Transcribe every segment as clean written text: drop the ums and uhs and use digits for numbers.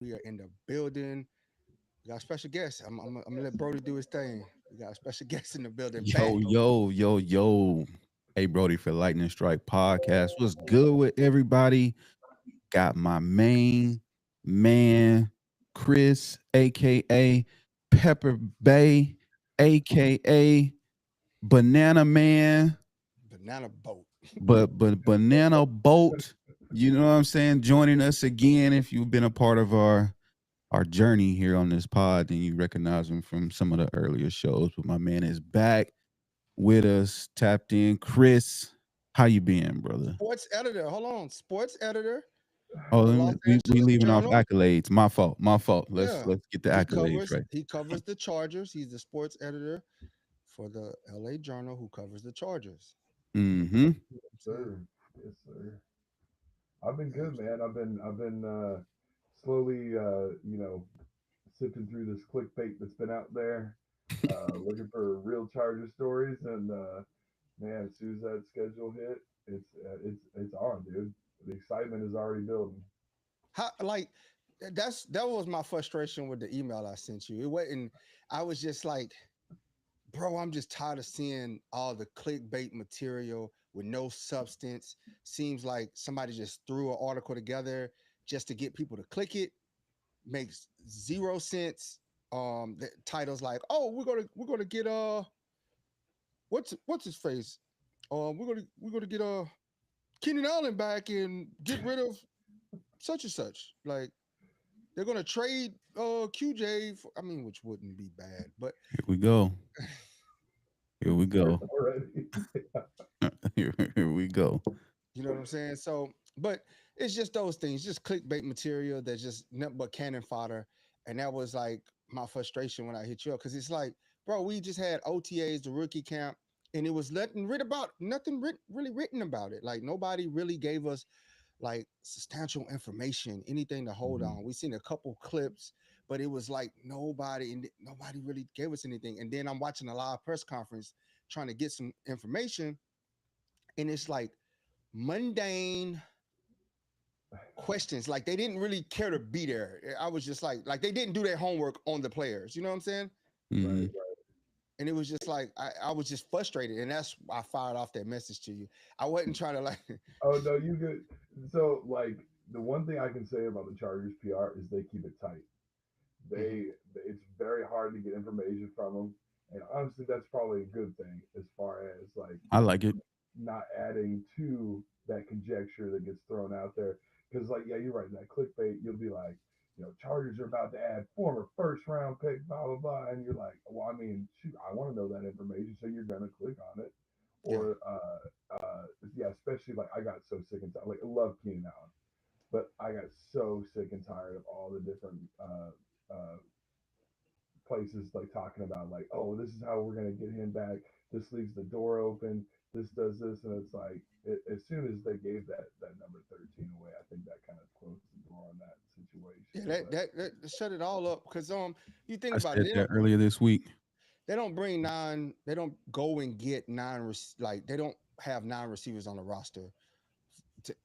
We are in the building. We got a special guest. I'm gonna let Brody do his thing. We got a special guest in the building. Yo, Back. yo, yo, yo. Hey, Brody for Lightning Strike Podcast. What's good with everybody? Got my main man, Chris, aka Pepper Bay, aka Banana Man, Banana boat. but Banana Boat. You know what I'm saying? Joining us again. If you've been a part of our journey here on this pod, then you recognize him from some of the earlier shows. But my man is back with us, tapped in. Chris, how you been, brother? Sports editor. Hold on. Sports editor Oh, for the Los we Angeles leaving off Journal. accolades. My fault. My fault. Let's Yeah. let's get the He accolades covers right. he covers the Chargers. He's the sports editor for the LA Journal who covers the Chargers. Mm-hmm. Yes, I'm saying? sir. Yes, sir. I've been Yeah, I'm good, saying. man. I've been slowly, sifting through this clickbait that's been out there, looking for real Charger stories, and man, as soon as that schedule hit, it's on, dude. The excitement is already building. How like that was my frustration with the email I sent you. It wasn't I was just like, bro, I'm just tired of seeing all the clickbait material with no substance. Seems like somebody just threw an article together just to get people to click it. Makes zero sense. The titles like, oh, we're gonna get what's his face? We're gonna get Keenan Allen back and get rid of such and such. Like they're gonna trade QJ for, I mean, which wouldn't be bad, but Here we go. Here It's we starting go. already. Here we go. you know what I'm saying? So, but it's just those things, just clickbait material that's just nothing but cannon fodder. And that was like my frustration when I hit you up because it's like, bro, we just had OTAs, the rookie camp, and it was nothing really written about it. Like nobody really gave us like substantial information, anything to hold Mhm. on. We seen a couple clips, but it was like nobody really gave us anything. And then I'm watching a live press conference trying to get some information, and it's like mundane questions. Like they didn't really care to be there. I was just like they didn't do their homework on the players. You know what I'm saying? Mm-hmm. Right, right. And it was just like I was just frustrated, and that's why I fired off that message to you. I wasn't trying to like, Oh no, you good. So like the one thing I can say about the Chargers PR is they keep it tight. Mhm. It's very hard to get information from them, and honestly, that's probably a good thing as far as like I like it. not adding to that conjecture that gets thrown out there. Because like, yeah, you're right. That clickbait, you'll be like, Chargers are about to add former first round pick, blah blah blah, and you're like, well, I mean, shoot, I want to know that information, so you're gonna click on it, Yeah. or yeah, especially like I got so sick and tired. Like I love Keenan Allen, but I got so sick and tired of all the different places like talking about like, oh, this is how we're gonna get him back. This leaves the door open. This does this, and it's like as soon as they gave that number 13 away, I think that kind of closed the door on that Yeah, situation. that, But that that shut it all up because you think I about it, said that earlier this week. they don't go and get like they don't have nine receivers on the roster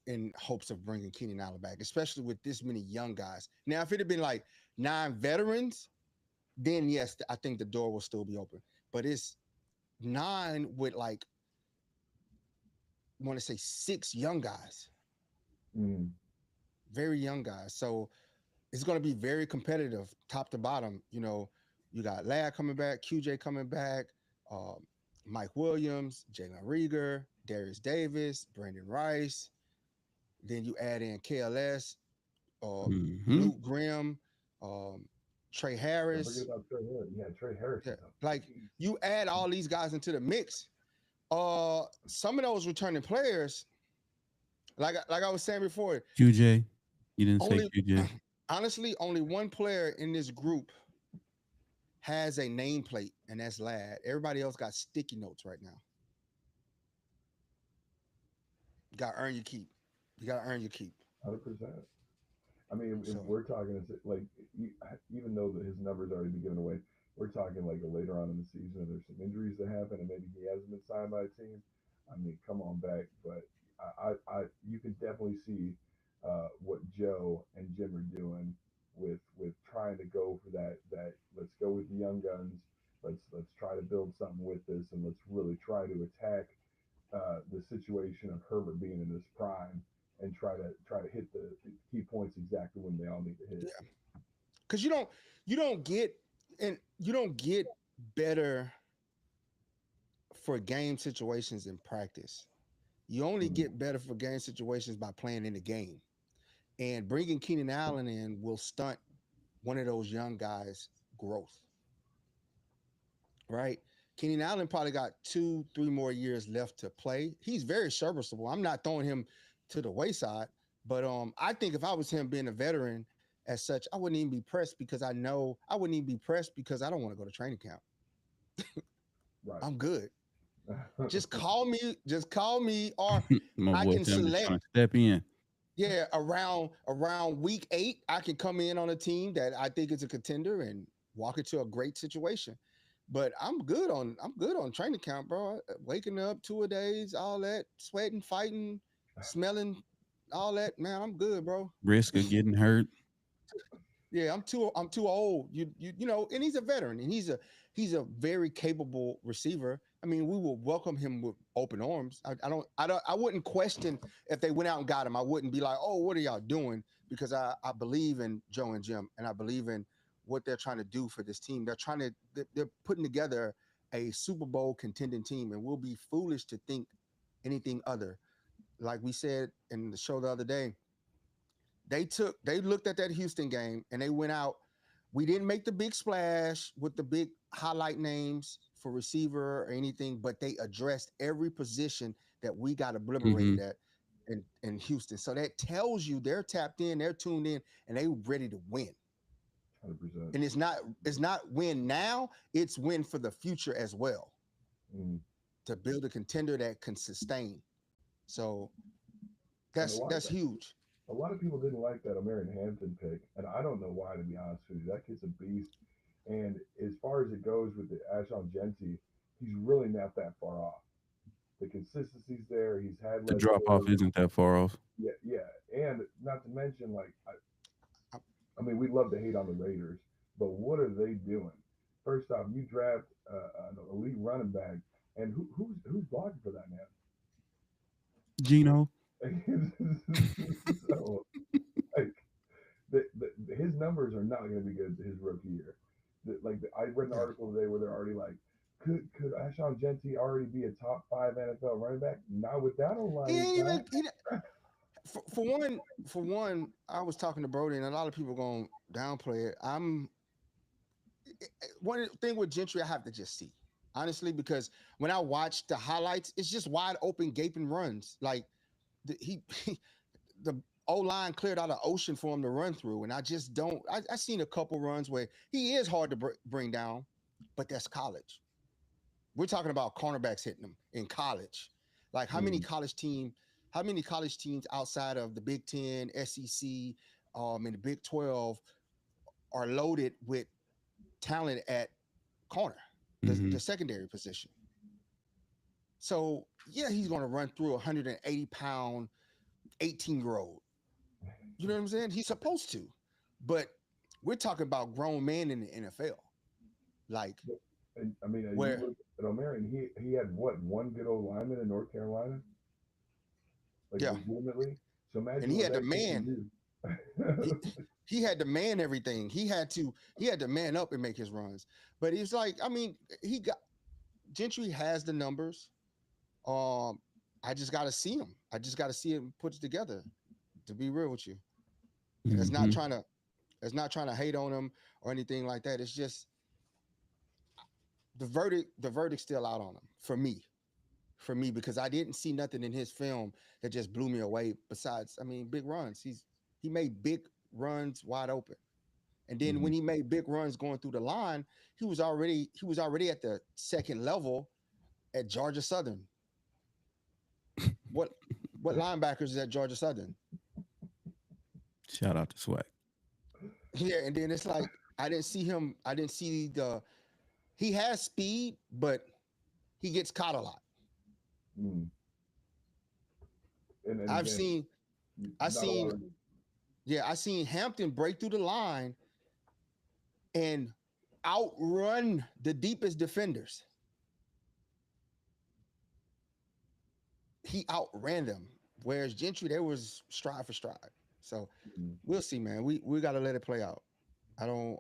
in hopes of bringing Keenan Allen back, especially with this many young guys. Now, if it had been like nine veterans, then yes, I think the door will still be open. But it's nine with like I want to say six young guys, mm, very young guys. So it's going to be very competitive, top to bottom. You got Ladd coming back, QJ coming back, um, Mike Williams, Jalen Rieger, Darius Davis, Brandon Rice. Then you add in KLS, Mm-hmm. Luke Grimm, um, Trey don't forget Harris. about Trey Harris. Yeah, Trey Harris Yeah, is a like beast. you add all these guys into the mix. Some of those returning players, like I was saying before, QJ. You didn't say only QJ. honestly only one player in this group has a nameplate, and that's Lad. Everybody else got sticky notes right now. You got to earn your keep. You got to earn your keep. 100%. I mean, if So we're talking like even though his numbers already been given away, we're talking like later on in the season. If there's some injuries that happen, and maybe he hasn't been signed by a team. I mean, come on back. But you can definitely see what Joe and Jim are doing with trying to go for that let's go with the young guns. Let's try to build something with this, and let's really try to attack the situation of Herbert being in his prime and try to hit the key points exactly when they all need to hit. Yeah, because you don't get better for game situations in practice. You only get better for game situations by playing in the game. And bringing Keenan Allen in will stunt one of those young guys' growth, right? Keenan Allen probably got 2, 3 more years left to play. He's very serviceable. I'm not throwing him to the wayside, but I think if I was him being a veteran as such, I wouldn't even be pressed because I wouldn't even be pressed because I don't want to go to training camp. Right. I'm good. Just call me, or My I boy can Tim is select. trying to step in. Yeah, around week 8, I can come in on a team that I think is a contender and walk into a great situation. But I'm good on training camp, bro. Waking up 2 days, all that, sweating, fighting, smelling, all that. Man, I'm good, bro. Risk of getting hurt. Yeah, I'm too old. You know, and he's a veteran, and he's a very capable receiver. I mean, we will welcome him with open arms. I wouldn't question if they went out and got him. I wouldn't be like, oh, what are y'all doing? Because I believe in Joe and Jim, and I believe in what they're trying to do for this team. They're putting together a Super Bowl contending team, and we'll be foolish to think anything other. Like we said in the show the other day, they looked at that Houston game and they went out. We didn't make the big splash with the big highlight names for receiver or anything, but they addressed every position that we got obliterated at in Houston. So that tells you they're tapped in, they're tuned in, and they ready to win. 100%. And it's not win now, it's win for the future as well. To build a contender that can sustain. So that's huge. A lot of people didn't like that Omarion Hampton pick, and I don't know why, to be honest with you. That kid's a beast. And as far as it goes with the Ashon Genty, he's really not that far off. The consistency's there. He's had The drop off isn't that far off. Yeah, and not to mention, like, I mean, we love to hate on the Raiders, but what are they doing? First off, you draft an elite running back, and who's blocking for that man? Gino. So, like, his numbers are not going to be good his rookie year. I read an article today where they're already like, could Ashon Genty already be a top 5 NFL running back? Not with that online. For one, I was talking to Brody, and a lot of people going to downplay it. One thing with Gentry, I have to just see, honestly, because when I watch the highlights, it's just wide open, gaping runs. Like the O-line cleared out an ocean for him to run through, and I just don't. I seen a couple runs where he is hard to bring down, but that's college. We're talking about cornerbacks hitting him in college. Like how many college teams outside of the Big Ten, SEC, and the Big 12 are loaded with talent at corner, the secondary position. So yeah, he's going to run through a 180-pound 18-year-old. You know what I'm saying? He's supposed to, but we're talking about grown men in the NFL. Like, and, I mean, you look at Omarion, he had one good old lineman in North Carolina, like legitimately. So imagine, and he had to man. He had to man everything. He had to man up and make his runs. But he's like, I mean, Gentry has the numbers. I just got to see him. I just got to see him put it together. To be real with you, it's not trying to hate on him or anything like that. It's just the verdict's still out on him for me, because I didn't see nothing in his film that just blew me away. Besides, I mean, big runs. He made big runs wide open, and then when he made big runs going through the line, he was already at the second level at Georgia Southern. What linebackers is at Georgia Southern? Shout out to Swag. Yeah, and then it's like I didn't see him. I didn't see he has speed, but he gets caught a lot. And I've seen Yeah, I seen Hampton break through the line and outrun the deepest defenders. He outran them. Whereas Gentry, there was stride for stride. So Mhm. we'll see, man. We got to let it play out. I don't.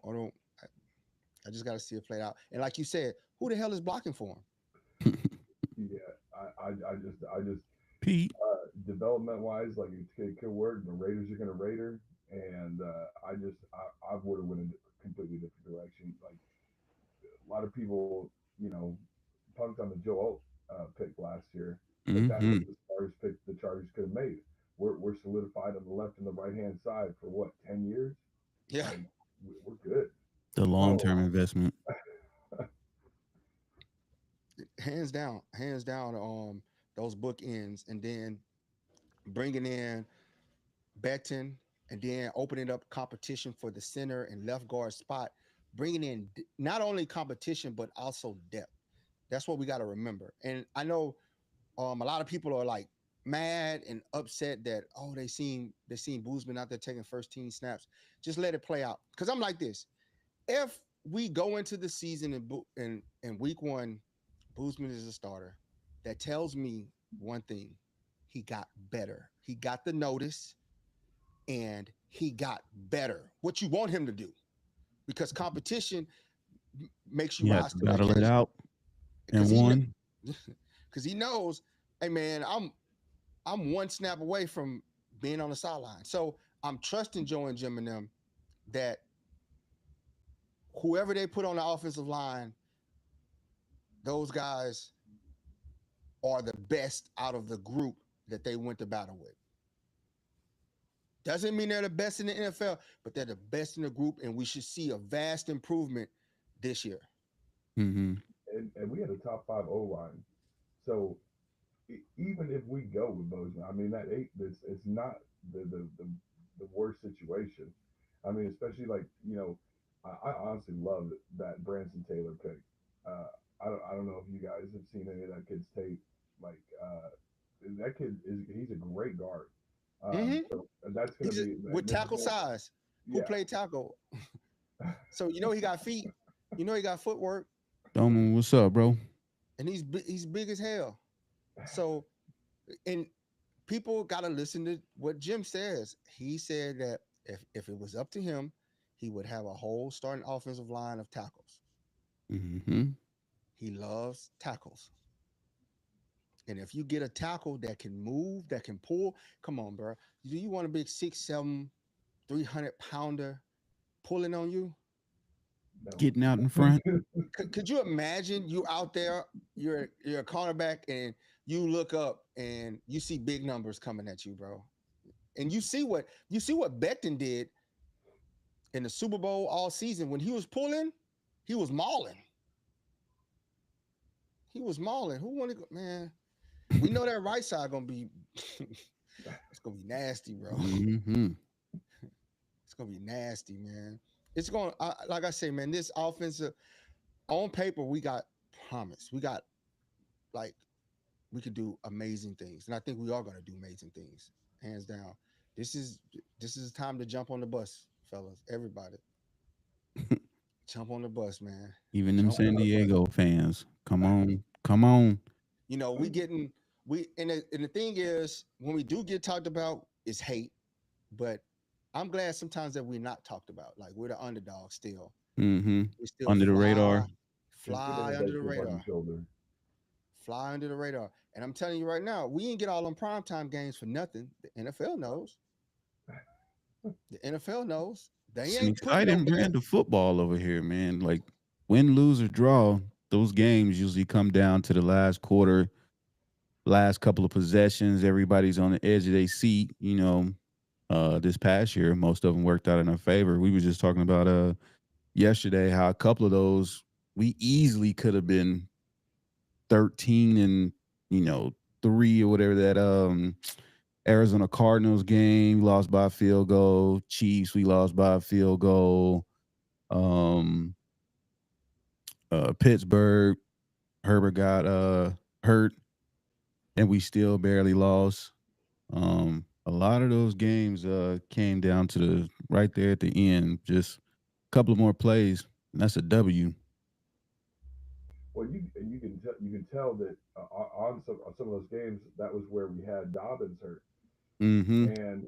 I just got to see it play out. And like you said, who the hell is blocking for Yeah, I just Pete. development wise, like it could work. The Raiders are going to Raider, and I would have went in a completely different direction. Like a lot of people, you know, punked on the Joe pick last year, but that was Mm-hmm. the smartest pick the Chargers could have made. We're solidified on the left and the right hand side for what 10 years. him? Yeah, Like we're good. The long So term investment. hands down. Those bookends, and then bringing in Becton, and then opening up competition for the center and left guard spot, bringing in not only competition but also depth. That's what we got to remember. And I know a lot of people are like mad and upset that they seen Boozman out there taking first team snaps. Just let it play out. Because I'm like this: if we go into the season in week one, Boozman is a starter. That tells me one thing: he got better. He got the notice and he got better. What you want him to do, because competition makes you You had rise to to the battle it occasion. out Because and he won. because he knows, hey man, I'm one snap away from being on the sideline. So I'm trusting Joe and Jim and them that whoever they put on the offensive line, those guys are the best out of the group that they went to battle with. Doesn't mean they're the best in the NFL, but they're the best in the group, and we should see a vast improvement this year. Mm-hmm. and we had a top five O line. So even if we go with Bozeman, I mean that eight, it's not the worst situation. I mean, especially like I honestly love that Branson Taylor pick. Uh, I don't know if you guys have seen any of that kid's tape. Like that kid he's a great guard. Mm-hmm. So that's going to He's be with this is tackle size. Who yeah. played tackle? So you know he got feet. You know he got footwork, Doman, what's up, bro? and he's big as hell. So and people got to listen to what Jim says. He said that if it was up to him, he would have a whole starting offensive line of tackles. Mm-hmm. He loves tackles. And if you get a tackle that can move, that can pull, come on, bro. Do you want a big 6'7", 300-pounder pulling on you? No. Getting out in front. Could you imagine you out there, you're a cornerback, and you look up and you see big numbers coming at you, bro. And you see what Becton did in the Super Bowl all season when he was pulling, he was mauling. He was mauling. Who wanted to go, man? We know that right side gonna be it's gonna be nasty, bro. Mm-hmm. It's gonna be nasty, man. It's going like I say, man. This offensive on paper, we got promise. We got like we could do amazing things, and I think we are gonna do amazing things, hands down. This is this is time to jump on the bus, fellas. Everybody, jump on the bus, man. Even them Jump San on the bus. Diego fans. Come on. Come on. We getting we and the thing is, when we do get talked about, it's hate. But I'm glad sometimes that we're not talked about. Like we're the underdog still. Mm-hmm. We still Under the radar. It's good to fly have under that the chip on your radar, shoulder. fly under the radar. And I'm telling you right now, we didn't get all them primetime games for nothing. The NFL knows. The NFL knows. It's They an ain't putting no exciting game. brand of football over here, man. Like win, lose, or draw, those games usually come down to the last quarter, last couple of possessions. Everybody's on the edge of their seat. This past year, most of them worked out in our favor. We were just talking about yesterday how a couple of those we easily could have been 13 and you know 3 or whatever that Arizona Cardinals game lost by a field goal. Chiefs we lost by a field goal. Um, Pittsburgh Herbert got hurt and we still barely lost. A lot of those games came down to the right there at the end, just a couple of more plays, and that's a W. Well, you can tell that on some of those games that was where we had Dobbins hurt, Mm-hmm. and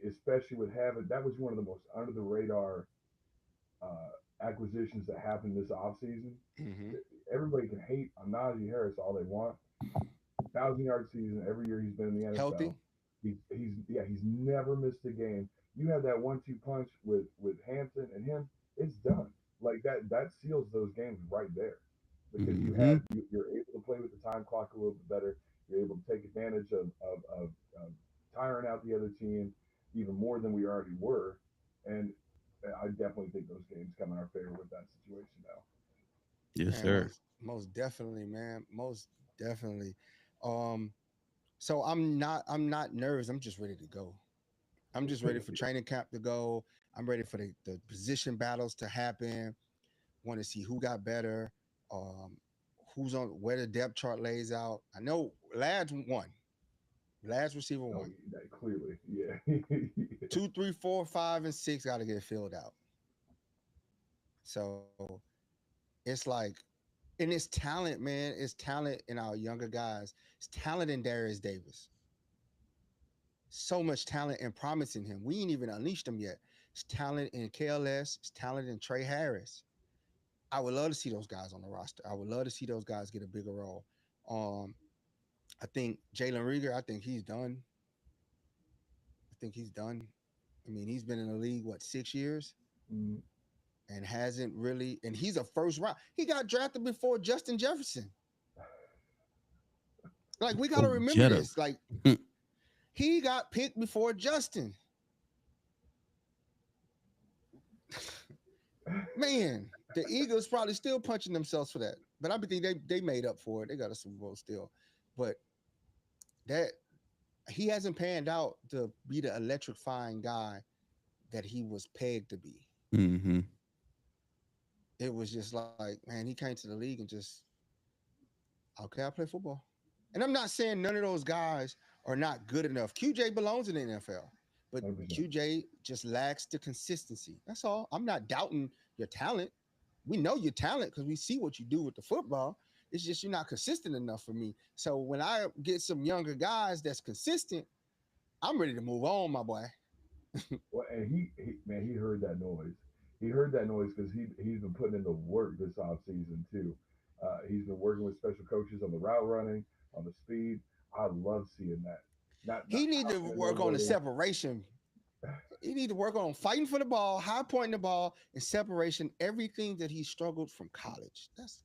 especially with having that was one of the most under the radar acquisitions that happened this offseason. Mm-hmm. Everybody can hate on Najee Harris all they want. 1,000 yard season every year he's been in the Healthy. NFL. He's never missed a game. You have that 1-2 punch with Hampton and him, it's done. Like that seals those games right there because Mm-hmm. you're able to play with the time clock a little bit better. You're able to take advantage of tiring out the other team even more than we already were, and I definitely think those games come in our favor with that situation now. Yes, Man, sir. most definitely, man. Most definitely. Um, so I'm not nervous. I'm just ready to go. I'm just ready for training camp to go. I'm ready for the position battles to happen. Want to see who got better, um, who's on where the depth chart lays out. I know Lads won. Lads receiver Oh, one. that clearly, yeah. Two, three, four, five, and six got to get filled out. So it's like, and it's talent, man. It's talent in our younger guys. It's talent in Darius Davis. So much talent and promise in him. We ain't even unleashed him yet. It's talent in KLS. It's talent in Trey Harris. I would love to see those guys on the roster. I would love to see those guys get a bigger role. Um, I think Jalen Rieger, I think he's done. I think he's done. I mean, he's been in the league, what, 6 years? Mm, And hasn't really, and he's a first round. He got drafted before Justin Jefferson. Like, we got to Oh, remember Jetta. this. Like, he got picked before Justin. Man, the Eagles probably still punching themselves for that. But I think they made up for it. They got a Super Bowl still. But that he hasn't panned out to be the electrifying guy that he was pegged to be. Mm-hmm. It was just like, man, he came to the league and just, okay, I play football. And I'm not saying none of those guys are not good enough. QJ belongs in the NFL, but 100%. QJ just lacks the consistency. That's all. I'm not doubting your talent. We know your talent because we see what you do with the football. It's just you're not consistent enough for me. So when I get some younger guys that's consistent, I'm ready to move on, my boy. Well, and he heard that noise. He heard that noise because he's been putting in the work this off season too. He's been working with special coaches on the route running, on the speed. I love seeing that. Not He need to talking and no work on the wording. separation. He need to work on fighting for the ball, high pointing the ball, and separation. Everything that he struggled from college. That's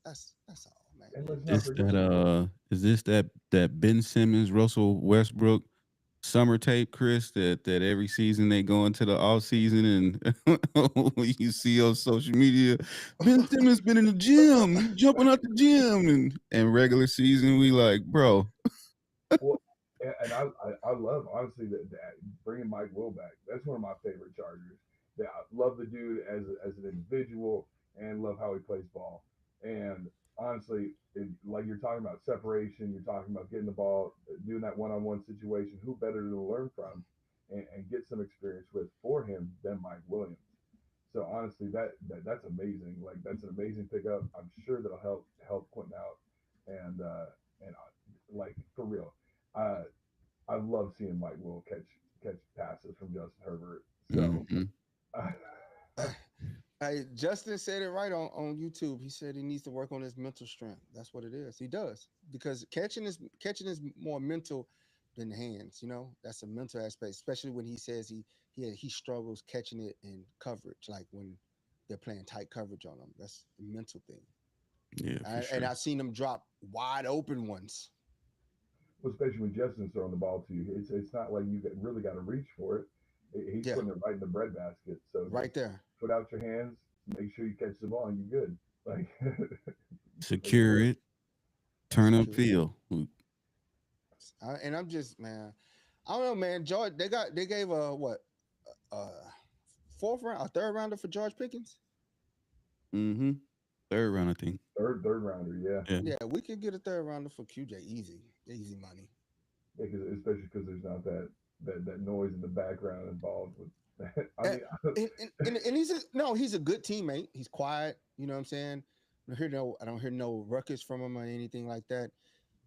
all, man. And let's not Is forget that this. is this that Ben Simmons, Russell Westbrook summer tape, Chris? That every season they go into the off season and you see on social media, Ben Simmons been in the gym, he jumping out the gym, and regular season we like, bro. Well, and I love honestly that bringing Mike Will back. That's one of my favorite Chargers. That I love the dude as an individual and love how he plays ball. And honestly, like you're talking about separation, you're talking about getting the ball, doing that one-on-one situation. Who better to learn from and get some experience with for him than Mike Williams? So honestly, that's amazing. Like that's an amazing pickup. I'm sure that'll help Quentin out, and like for real, uh, I love seeing Mike Will catch passes from Justin Herbert. So Mm-hmm. uh, Hey, Justin said it right on YouTube. He said he needs to work on his mental strength. That's what it is. He does because catching is more mental than the hands. You know, that's a mental aspect, especially when he says he struggles catching it in coverage, like when they're playing tight coverage on him. That's a mental thing. Yeah, for And sure. I've seen him drop wide open ones. especially when Justin's throwing the ball to you, it's not like really got to reach for it. He's Yeah, putting it right in the breadbasket. So just right there. put out your hands, make sure you catch the ball, and you're good. Like like Secure for it, turn up Secure. field. And I'm just, man, I don't know, man. George, they gave a what, uh, fourth round, a third rounder for George Pickens. Mm-hmm. Third round, I think. third rounder, yeah, Yeah. Yeah, we could get a third rounder for QJ. Easy, easy money. yeah, especially because there's not that that noise in the background involved with that. I And, mean, and he's a good teammate. He's quiet. You know what I'm saying? I don't hear no ruckus from him or anything like that.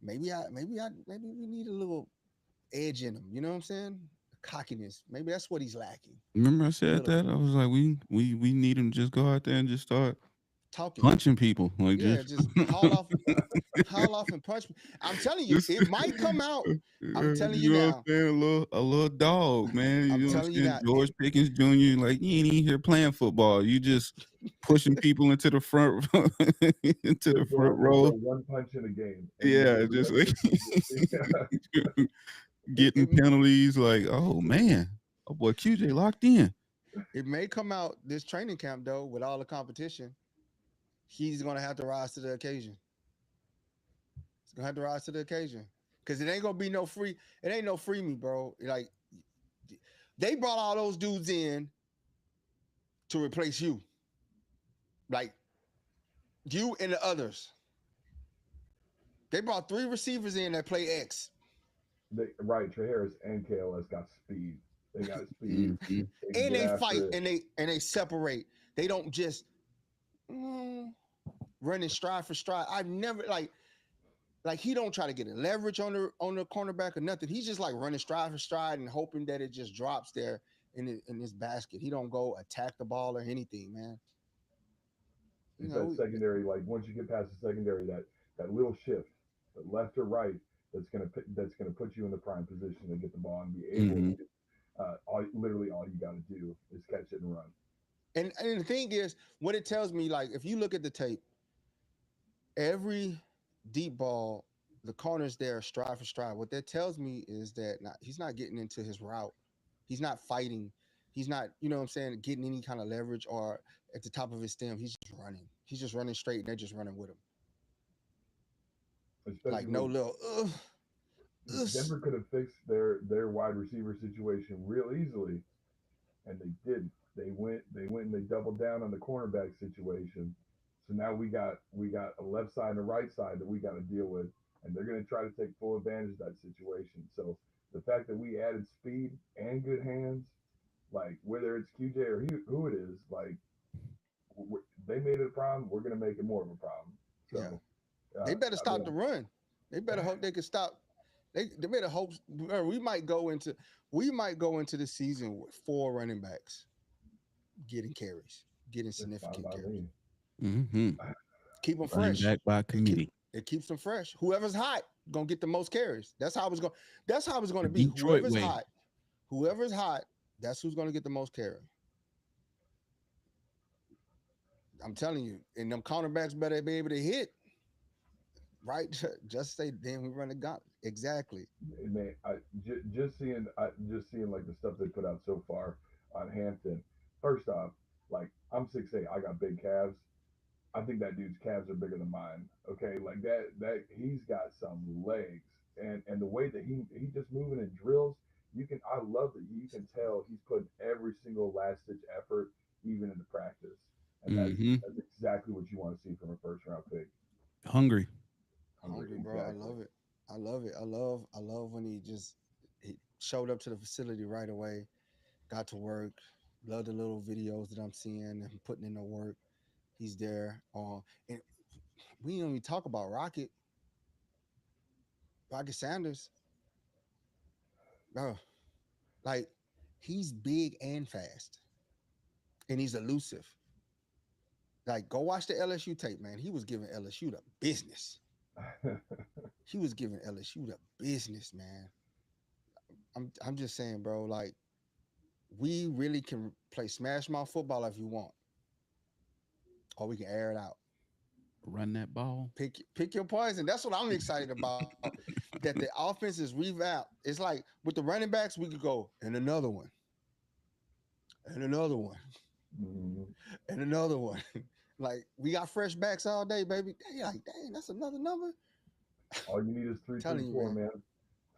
Maybe we need a little edge in him. You know what I'm saying? Cockiness. Maybe that's what he's lacking. Remember I A said little that? I was like, we need him to just go out there and just start talking. punching people. Like Yeah, just just haul off and punch me. I'm telling you, just it might come out. I'm telling you you know what I'm now. saying? A little dog, man. I'm You know what telling I'm you saying? now. George Pickens Jr. Like you ain't even here playing football. You just pushing people into the front into the front they throw row. one punch in a game, and you Yeah, get the just rest like of the season. It, getting it penalties. Like, oh man, oh boy, QJ locked in. it may come out this training camp though with all the competition. He's gonna have to rise to the occasion. He's gonna have to rise to the occasion because it ain't gonna be no free. It ain't no free me, bro. Like they brought all those dudes in to replace you, like you and the others. They brought 3 receivers in that play X. Right, Trey Harris and KLS got speed. They got speed. Mm-hmm. They can And get they after fight it. and they separate. They don't just mm, running stride for stride. I've never like he don't try to get a leverage on the cornerback or nothing. He's just like running stride for stride and hoping that it just drops there in his basket. He don't go attack the ball or anything, man. You It's that know, secondary. Like once you get past the secondary, that little shift, the left or right, that's gonna put you in the prime position to get the ball and be able Mm-hmm. to. Literally, all you got to do is catch it and run. and the thing is, what it tells me, like if you look at the tape, every deep ball, the corners there stride for stride. What that tells me is that he's not getting into his route. He's not fighting. He's not, you know what I'm saying, getting any kind of leverage or at the top of his stem. He's just running. He's just running straight and they're just running with him. Like Especially no with little ugh. Denver could have fixed their wide receiver situation real easily, and they didn't. They went and they doubled down on the cornerback situation. So now we got a left side and a right side that we got to deal with, and they're going to try to take full advantage of that situation. So the fact that we added speed and good hands, like whether it's QJ or who it is, like they made it a problem, we're going to make it more of a problem. Yeah. So They better I stop mean, the run. They better hope they can stop. They better hope we might go into the season with 4 running backs getting carries, getting it's fine significant by carries. me. Mm-hmm. Keep them Running fresh. back by It keep committee. it keeps them fresh. Whoever's hot gonna get the most carries. That's how it's going. That's how it's going The to be. Detroit way. Whoever's hot, that's who's going to get the most carry. I'm telling you, and them cornerbacks better be able to hit. Right? Just say, damn, we run the gauntlet. Exactly. Man, just seeing like the stuff they put out so far on Hampton. First off, like I'm 6'8", I got big calves. I think that dude's calves are bigger than mine. Okay, like that he's got some legs, and the way that he just moving in drills, I love that you can tell he's putting every single last ditch effort even into practice, and Mm-hmm. that's exactly what you want to see from a first round pick. Hungry. Hungry, Hungry, bro. I exactly. love it. I love it. I love when he showed up to the facility right away, got to work. Love the little videos that I'm seeing and putting in the work. He's there. And we don't even talk about Rocket Sanders. Bro, like he's big and fast, and he's elusive. Like, go watch the LSU tape, man. He was giving LSU the business. He was giving LSU the business, man. I'm just saying, bro. Like, we really can play smash mouth football if you want, or we can air it out. Run that ball. Pick your poison. That's what I'm excited about. That the offense is revamped. It's like with the running backs, we could go and another one, and another one, Mhm. and another one. Like we got fresh backs all day, baby. They like, dang, that's another number. All you need is I'm three, three, telling you, four, man.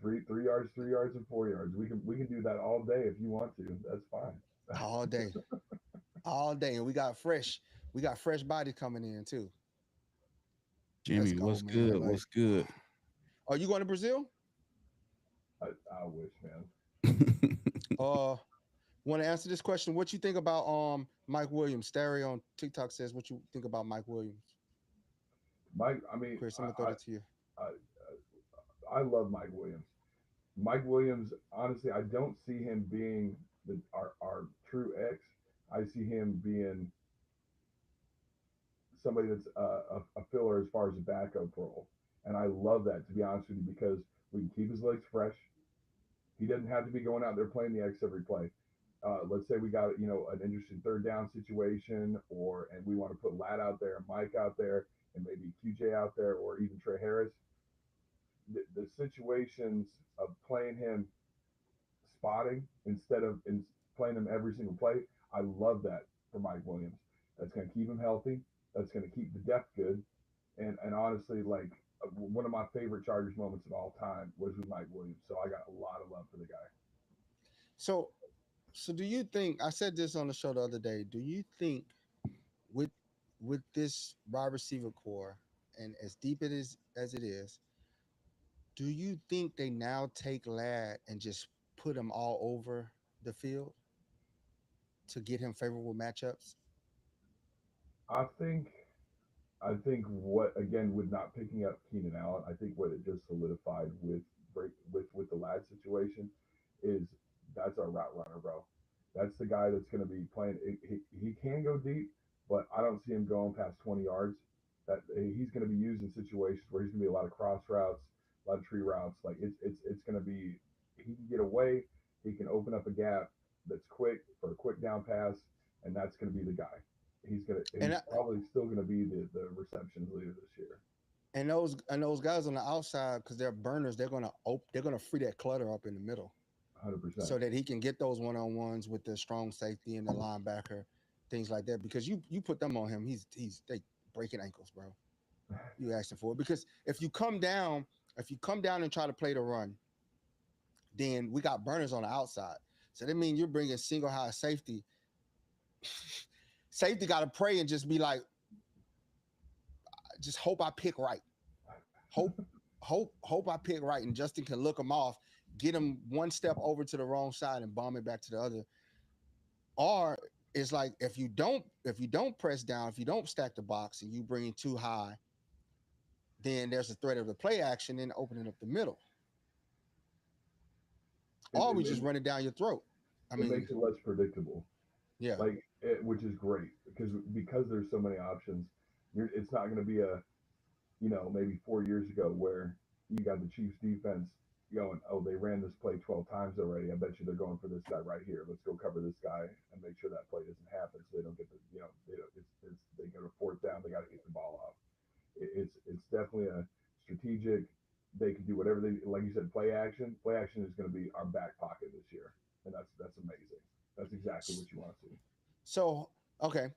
man. 3 yards, 3 yards, and 4 yards. We can do that all day if you want to. That's fine. All day, all day, and we got fresh bodies coming in too. Let's Jimmy, go, what's man. good? Like, What's good? are you going to Brazil? I wish, man. Want to answer this question? What you think about Mike Williams? Starry on TikTok says, "What you think about Mike Williams?" Mike, I mean, Chris, I'm gonna throw that to you. I, I love Mike Williams. Mike Williams, honestly, I don't see him being our true X. I see him being somebody that's a filler as far as a backup role. And I love that, to be honest with you, because we can keep his legs fresh. He doesn't have to be going out there playing the X every play. Let's say we got an interesting third down situation, and we want to put Lat out there, and Mike out there, and maybe QJ out there, or even Trey Harris. The situations of playing him spotting instead of playing him every single play, I love that for Mike Williams. That's going to keep him healthy. That's going to keep the depth good. And honestly, like one of my favorite Chargers moments of all time was with Mike Williams. So I got a lot of love for the guy. So, so do you think? I said this on the show the other day. Do you think with with this wide receiver core and as deep it is as it is, do you think they now take Lad and just put him all over the field to get him favorable matchups? I think I think what again with not picking up Keenan Allen, I think what it just solidified with the lad situation is that's our route runner, bro. That's the guy that's going to be playing. He can go deep, but I don't see him going past 20 yards. That he's going to be used in situations where he's going to be a lot of cross routes, a lot of tree routes. Like it's going to be he can get away. He can open up a gap that's quick for a quick down pass, and that's going to be the guy. And He's I, probably still gonna be the receptions leader this year. and those guys on the outside because they're burners, they're gonna free that clutter up in the middle 100%. so that he can get those one on ones with the strong safety and the linebacker, things like that. Because you put them on him, he's they breaking ankles, bro. You asking for it because if you come down and try to play the run, then we got burners on the outside. So that means you're bringing single high safety. Safety got to pray and just be like, just hope I pick right. Hope, hope I pick right, and Justin can look him off, get him one step over to the wrong side, and bomb it back to the other. Or it's like if you don't press down, if you don't stack the box, and you bring it too high, then there's a threat of the play action and opening up the middle. It, Or it, we just it, run it down your throat. I it mean, makes it less predictable, yeah. which is great because there's so many options. It's not going to be maybe 4 years ago where you got the Chiefs defense going, oh, they ran this play 12 times already. I bet you they're going for this guy right here. Let's go cover this guy and make sure that play doesn't happen so they don't get they go to fourth down. They got to get the ball off. It's definitely a strategic. They can do whatever they like. You said play action. Play action is going to be our back pocket this year, and that's amazing. That's exactly what you want to see. So okay,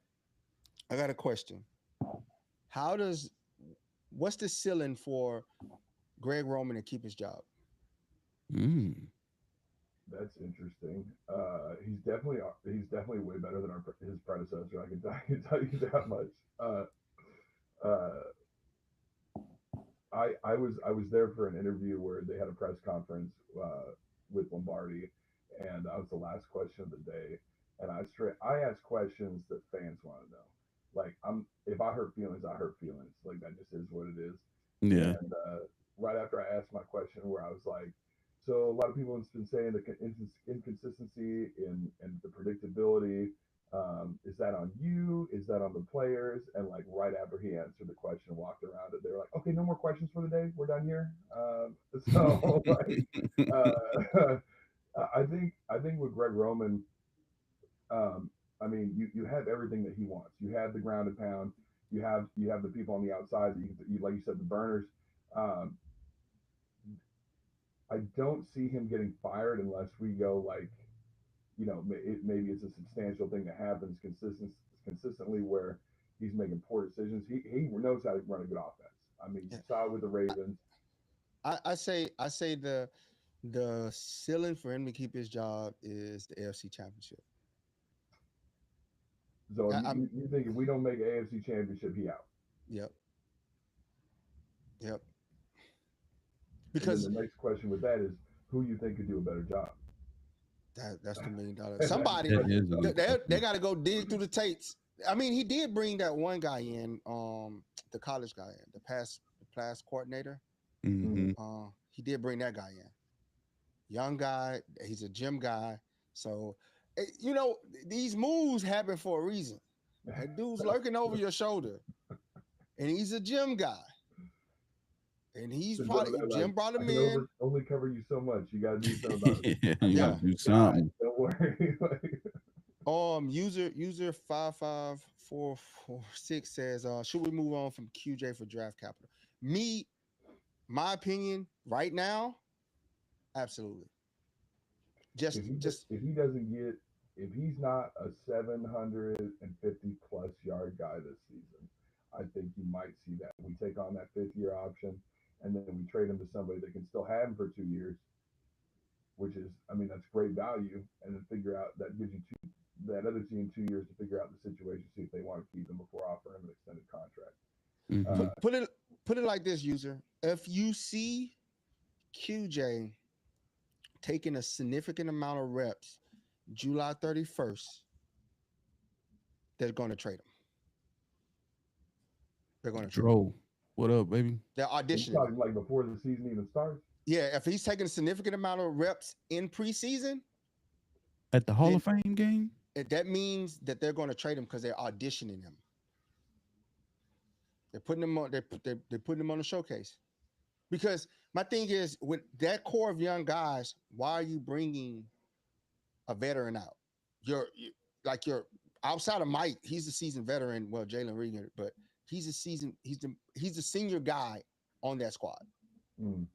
I got a question. How does what's the ceiling for Greg Roman to keep his job? Mm. That's interesting. He's definitely way better than his predecessor. I can tell you that much. Uh, I was there for an interview where they had a press conference with Lombardi, and that was the last question of the day. And I asked questions that fans want to know. Like if I hurt feelings, I hurt feelings. Like that just is what it is. Yeah. And right after I asked my question, where I was like, so a lot of people have been saying the inconsistency in the predictability. Is that on you? Is that on the players? And like right after he answered the question, walked around it, they were like, okay, no more questions for the day. We're done here. So like, uh, I think with Greg Roman, um, I mean, you have everything that he wants. You have the ground and pound. You have the people on the outside that like you said, the burners. Um, I don't see him getting fired unless we go like maybe it's a substantial thing that happens consistently where he's making poor decisions. He knows how to run a good offense. I mean, you Yeah. saw it with the Ravens. I say the ceiling for him to keep his job is the AFC Championship. So I, I'm you think if we don't make an AFC Championship, he out? Yep, yep. And then Because the next question with that is who you think could do a better job? That's the $1 million. Somebody That is a they got to go dig through the tapes. I mean, he did bring that one guy in, the college guy, the pass coordinator. Mhm. He did bring that guy in. Young guy. He's a gym guy. So, these moves happen for a reason. That dude's lurking over your shoulder, and he's a gym guy. And he's So probably they're like, Jim brought I him can in. only cover you so much. You got to do something about it. You I gotta Yeah. got do you, guys. something. Don't worry. User 55446 says, should we move on from QJ for draft capital? My opinion right now, absolutely. Just if he doesn't get, if he's not a 750 plus yard guy this season, I think you might see that. We take on that 5th-year option, and then we trade him to somebody that can still have him for 2 years, which is, I mean, that's great value. And then figure out that gives you that other team 2 years to figure out the situation, see if they want to keep him before offering him an extended contract. Mhm. put it like this, user. If you see QJ taking a significant amount of reps July 31st, they're going to trade him. They're going to trade him. Dro, what up, baby? They're You're auditioning. talking like before the season even starts. Yeah, if he's taking a significant amount of reps in preseason, At the Hall Then- of Fame game? that means that they're going to trade him because they're auditioning him. They're putting him on. They're putting him on the showcase. Because my thing is, with that core of young guys, why are you bringing a veteran out? You're outside of Mike. He's a seasoned veteran. Well, Jalen Reagor, but he's a seasoned. He's the senior guy on that squad. Mm.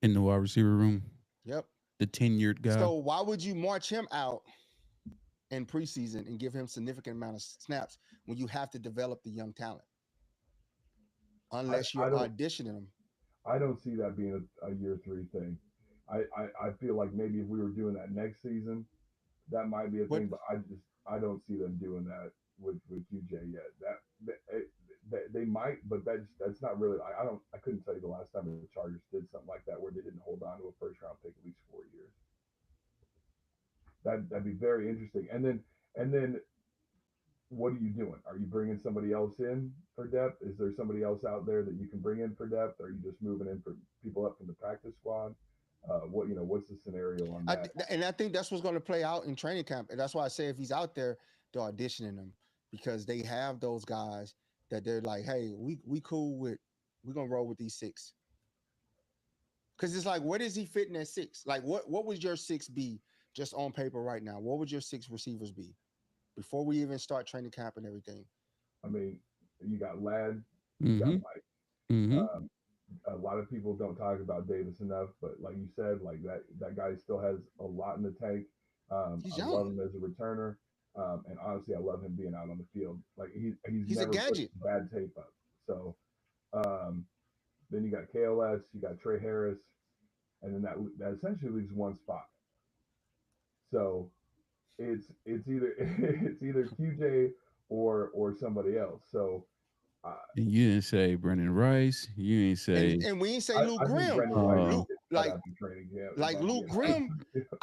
In the wide receiver room. Yep. The tenured guy. So why would you march him out in preseason and give him significant amount of snaps when you have to develop the young talent? Unless you're auditioning them. I don't see that being a year 3 thing. I feel like maybe if we were doing that next season, that might be a thing. But I don't see them doing that with QJ yet. That they might, but that's not really. I couldn't tell you the last time the Chargers did something like that where they didn't hold on to a 1st-round pick at least 4 years. That'd be very interesting. And then what are you doing? Are you bringing somebody else in for depth? Is there somebody else out there that you can bring in for depth? Are you just moving in for people up from the practice squad? What's the scenario on that? I think that's what's going to play out in training camp. And that's why I say if he's out there, they're auditioning him because they have those guys that they're like, hey, we cool with, we're going to roll with these 6. Because it's like, where does he fit in that 6? Like, what would your 6 be just on paper right now? What would your 6 receivers be before we even start training camp and everything? I mean, you got Ladd, you got Mike. A lot of people don't talk about Davis enough, but like you said, like that guy still has a lot in the tank. He's I young. love him as a returner, and honestly, I love him being out on the field. Like he's a never gadget. put bad tape up. So then you got KLS, you got Trey Harris, and then that essentially leaves one spot. So it's either QJ or somebody else. So. And you didn't say Brendan Rice. You ain't say, and we ain't say Luke Grimm. Luke Grimm.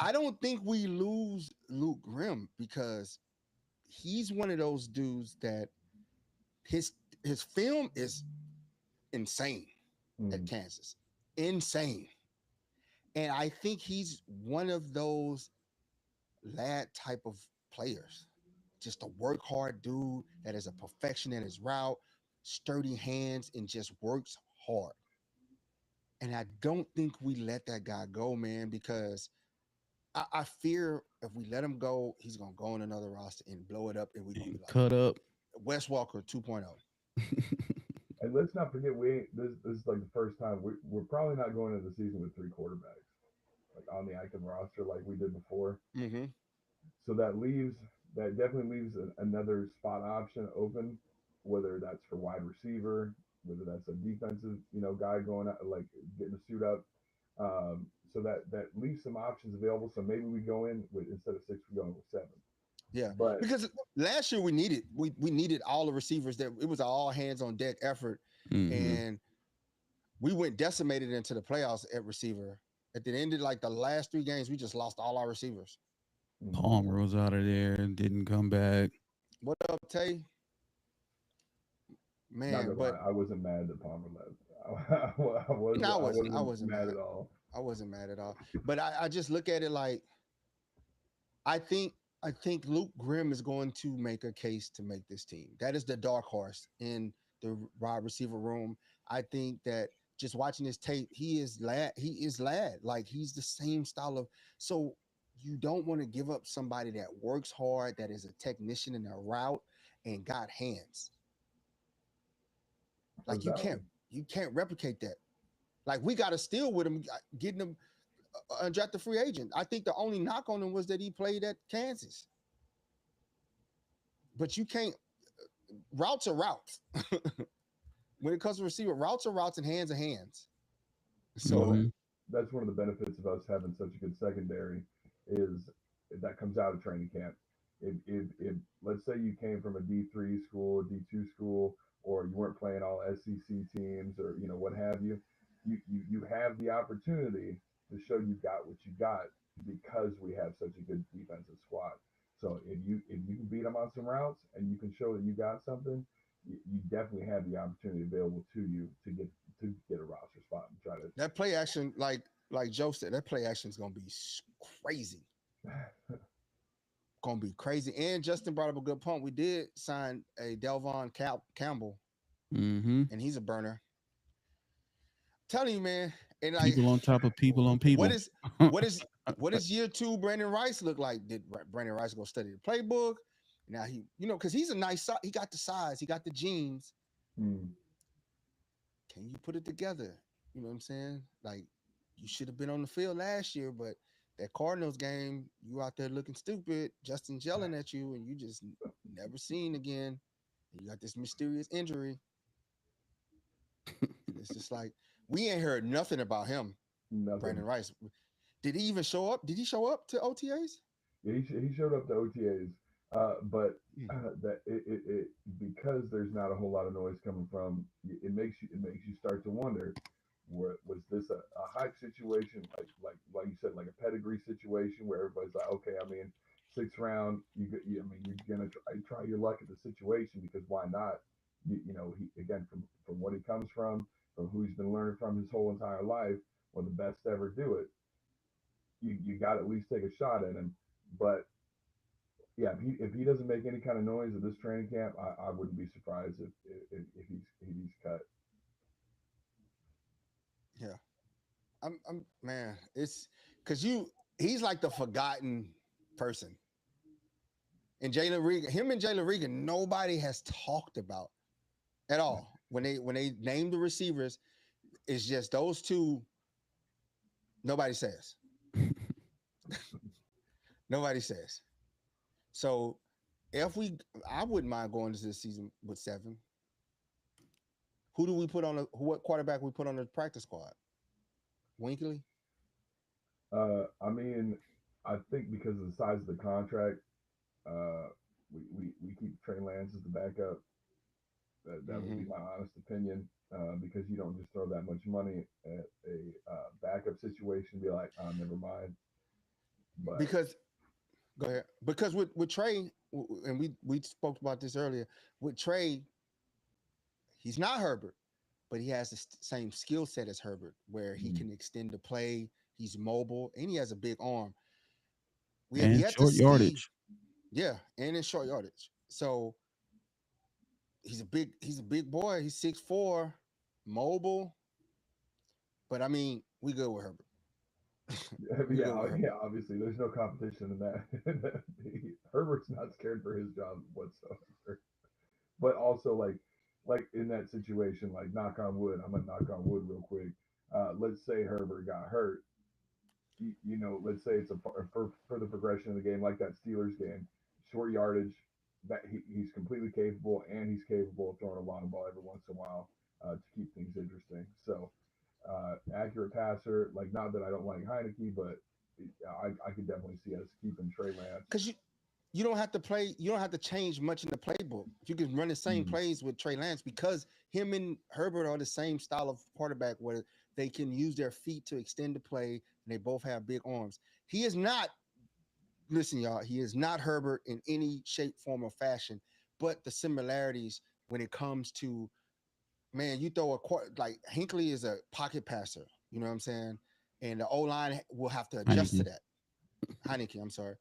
I don't think we lose Luke Grimm because he's one of those dudes that his film is insane at Kansas, insane, and I think he's one of those lad type of players, just a work hard dude that is a perfection in his route. Sturdy hands and just works hard. And I don't think we let that guy go, man, because I fear if we let him go, he's gonna go on another roster and blow it up, and we're gonna be like cut up Wes Walker 2.0. And let's not forget, this is like the first time we're probably not going into the season with 3 quarterbacks like on the active roster like we did before. Mm-hmm. So that definitely leaves another spot option open, whether that's for wide receiver, whether that's a defensive, guy going out, like getting a suit up. So that leaves some options available. So maybe we go in with, instead of 6, we go in with 7. Yeah, but because last year we needed all the receivers. That it was an all hands on deck effort, and we went decimated into the playoffs at receiver. At the end of like the last 3 games, we just lost all our receivers. Mhm. Palmer was out of there and didn't come back. What up, Tay? Not Man, gonna but lie, I wasn't mad that Palmer left. I no, I wasn't wasn't mad mad. at all. I wasn't mad at all. But I just look at it like I think I think Luke Grimm is going to make a case to make this team. That is the dark horse in the wide receiver room. I think that just watching his tape, he is lad. He is lad. Like he's the same style of. So you don't want to give up somebody that works hard, that is a technician in a route, and got hands. Like Undoubtedly. you can't replicate that. Like we got to steal with him, getting him undrafted free agent. I think the only knock on him was that he played at Kansas. But you can't routes are routes. When it comes to receiver, routes are routes and hands are hands. So Mhm. That's one of the benefits of us having such a good secondary is that comes out of training camp. If let's say you came from a D3 school, D2 school, or you weren't playing all SEC teams or what have you, you have the opportunity to show you got what you got because we have such a good defensive squad. So if you can beat them on some routes and you can show that you got something, you definitely have the opportunity available to you to get a roster spot and try to. that play action, like Joe said, that play action is gonna be crazy. Gonna be crazy. And Justin brought up a good point. We did sign a Delvon Campbell, Mhm. and he's a burner. Telling you, man. And like, People on top of people on what people. is what is what is year 2 Brandon Rice look like? Did Brandon Rice go study the playbook? Now because he's a nice, he got the size, he got the genes. Hmm. Can you put it together? You know what I'm saying? Like, you should have been on the field last year, but that Cardinals game, you out there looking stupid, Justin yelling at you, and you just never seen again. And you got this mysterious injury, and it's just like we ain't heard nothing about him, Brandon Nothing. Rice. Did he even show up? Did he show up to OTAs? Yeah, he showed up to OTAs, but Hmm. that it because there's not a whole lot of noise coming from. It makes you start to wonder, was this a hype situation, like you said, like a pedigree situation where everybody's like, okay, I mean, 6th round, I mean, you're gonna try your luck at the situation because why not? He again from what he comes from who he's been learning from his whole entire life, one of the best to ever do it. You got to at least take a shot at him. But yeah, if he doesn't make any kind of noise at this training camp, I wouldn't be surprised if he's cut. Yeah, I'm man. It's because he's like the forgotten person. And Jalen Regan, him and Jalen Regan, nobody has talked about at all. When they name the receivers, it's just those two. Nobody says. Nobody says. So if I wouldn't mind going into the season with 7. Who do we put on? What quarterback we put on the practice squad? Winkley. I mean, I think because of the size of the contract, uh, we keep Trey Lance as the backup. That would be Mm-hmm. my honest opinion. Because you don't just throw that much money at a backup situation, be like, never mind. But Because go ahead. Because with Trey, and we spoke about this earlier. With Trey, he's not Herbert, but he has the same skill set as Herbert, where he mm, can extend the play. He's mobile and he has a big arm. We have And yet to short see, yardage. yeah, and in short yardage. So he's a big boy. He's 6'4", mobile. But I mean, we good with Herbert. We yeah, good with Herbert. yeah. Obviously, there's no competition in that. Herbert's not scared for his job whatsoever. But also, like in that situation, like knock on wood. I'm gonna knock on wood real quick. Let's say Herbert got hurt. Let's say it's for the progression of the game, like that Steelers game, short yardage. That he's completely capable, and he's capable of throwing a long ball every once in a while to keep things interesting. So accurate passer. Like not that I don't like Heineke, but I could definitely see us keeping Trey Lance. Because you don't have to play. You don't have to change much in the playbook. You can run the same Mm, plays with Trey Lance because him and Herbert are the same style of quarterback where they can use their feet to extend the play. and they both have big arms. He is not, listen, y'all, he is not Herbert in any shape, form, or fashion, but the similarities when it comes to, man, you throw like Hinckley is a pocket passer, you know what I'm saying? And the O line will have to adjust to Heineke. that. Heineke, I'm sorry.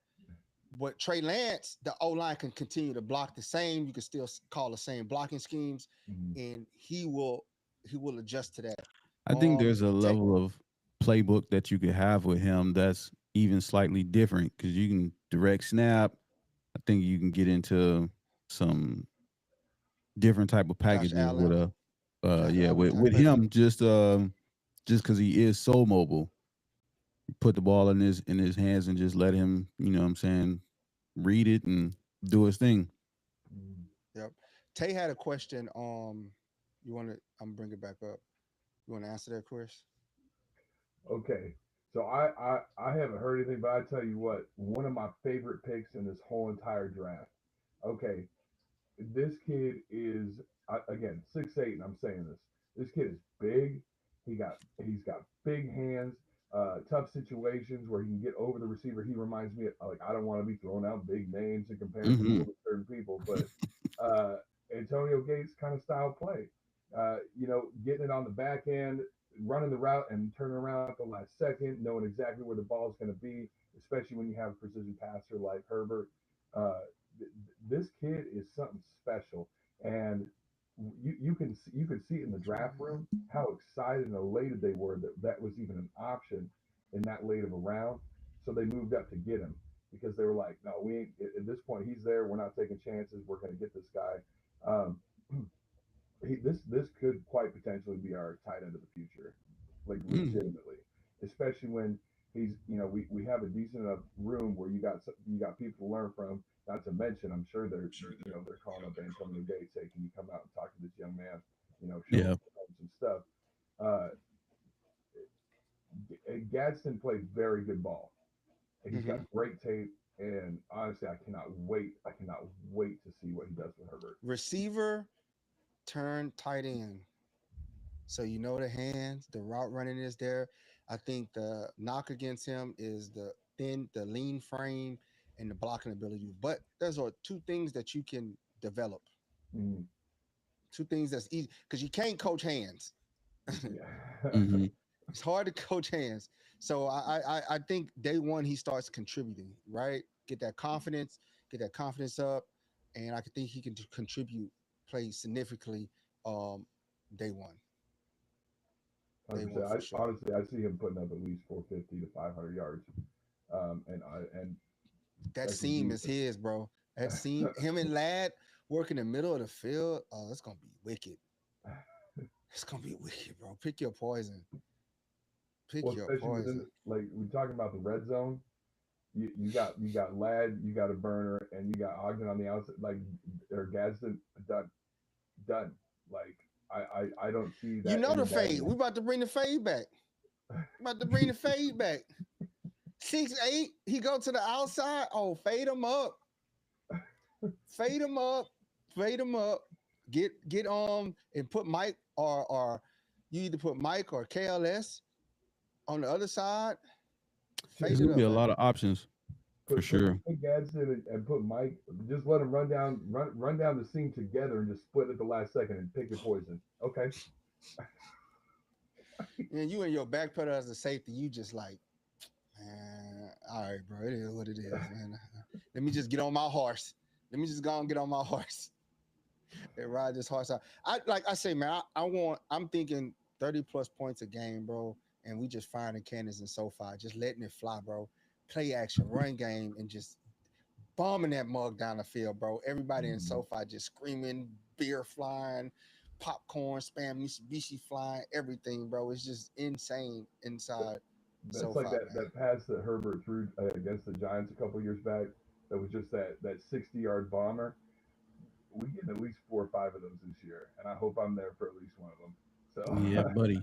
But Trey Lance, the O line can continue to block the same. You can still call the same blocking schemes, Mhm. and he will adjust to that. I think there's a Take level of playbook that you could have with him that's even slightly different because you can direct snap. I think you can get into some different type of Josh packages with Allen, a Josh yeah Allen type with playbook. him just because he is so mobile. You put the ball in his hands and just let him, you know what I'm saying, read it and do his thing. Mhm. Yep. Tay had a question. You want to? I'm bring it back up. You want to answer that, Chris? Okay. So I haven't heard anything, but I tell you what, one of my favorite picks in this whole entire draft. Okay, this kid is again 6'8", and I'm saying this. This kid is big. He's got big hands. Tough situations where he can get over the receiver. He reminds me of, like, I don't want to be throwing out big names and comparing Hmm. people to certain people, but uh, Antonio Gates kind of style play. Getting it on the back end, running the route and turning around at the last second, knowing exactly where the ball is going to be, especially when you have a precision passer like Herbert. Uh, this kid is something special, and you could see it in the draft room how excited and elated they were that that was even an option in that late of a round. So they moved up to get him because they were like, no, we ain't at this point. He's there. We're not taking chances. We're going to get this guy. Um, this could quite potentially be our tight end of the future, like legitimately, especially when we have a decent enough room where you got people to learn from. Not to mention, I'm sure they're calling up Antonio Gates, hey, can you come out and talk to this young man? Show him Yeah. some stuff. Uh, Gadsden plays very good ball. He's got Mm-hmm. great tape, and honestly, I cannot wait. I cannot wait to see what he does with Herbert. Receiver turn tight end. So you know the hands, the route running is there. I think the knock against him is the lean frame, and the blocking ability. But those are two things that you can develop. Mm, Two things that's easy because you can't coach hands. yeah. Hmm. It's hard to coach hands. So I think day one he starts contributing, right? Get that confidence up, and I can think he can contribute, play significantly um day one. Day 100%. one for I sure. honestly, I see him putting up at least 450 to 500 yards. And That that's a seam is decent. his, bro. That seam, him and Lad work in the middle of the field. Oh, it's gonna be wicked. It's gonna be wicked, bro. Pick your poison. Pick Well, your especially within poison. like we're talking about the red zone. You got Ladd, you got a burner, and you got Ogden on the outside, like or Gadsden done done. Like I don't see You that know any the bad. fade. We about to bring the fade back. About to bring the fade back. 6'8". He go to the outside. Oh, fade him up. Fade him up. Fade him up. Get and put Mike or you either put Mike or KLS on the other side. There's Fade Put it gonna be up, a baby. lot of options for put put, sure. put Gadsden and put Mike. Just let them run down the seam together, and just split at the last second and pick your poison. Okay. And you and your back pedal as a safety, you just like, man, all right, bro. It is what it is, man. Let me just get on my horse. Let me just go and get on my horse and ride this horse out. I say, man, I'm thinking 30 plus points a game, bro. And we just firing the cannons in SoFi, just letting it fly, bro. Play action, run game, and just bombing that mug down the field, bro. Everybody in Hmm. SoFi just screaming, beer flying, popcorn, spam, Mitsubishi flying, everything, bro. It's just insane inside That's SoFi, like that man. that pass that Herbert threw against the Giants a couple years back. That was just that 60-yard bomber. We get at least 4 or 5 of those this year, and I hope I'm there for at least one of them. Yeah, So buddy.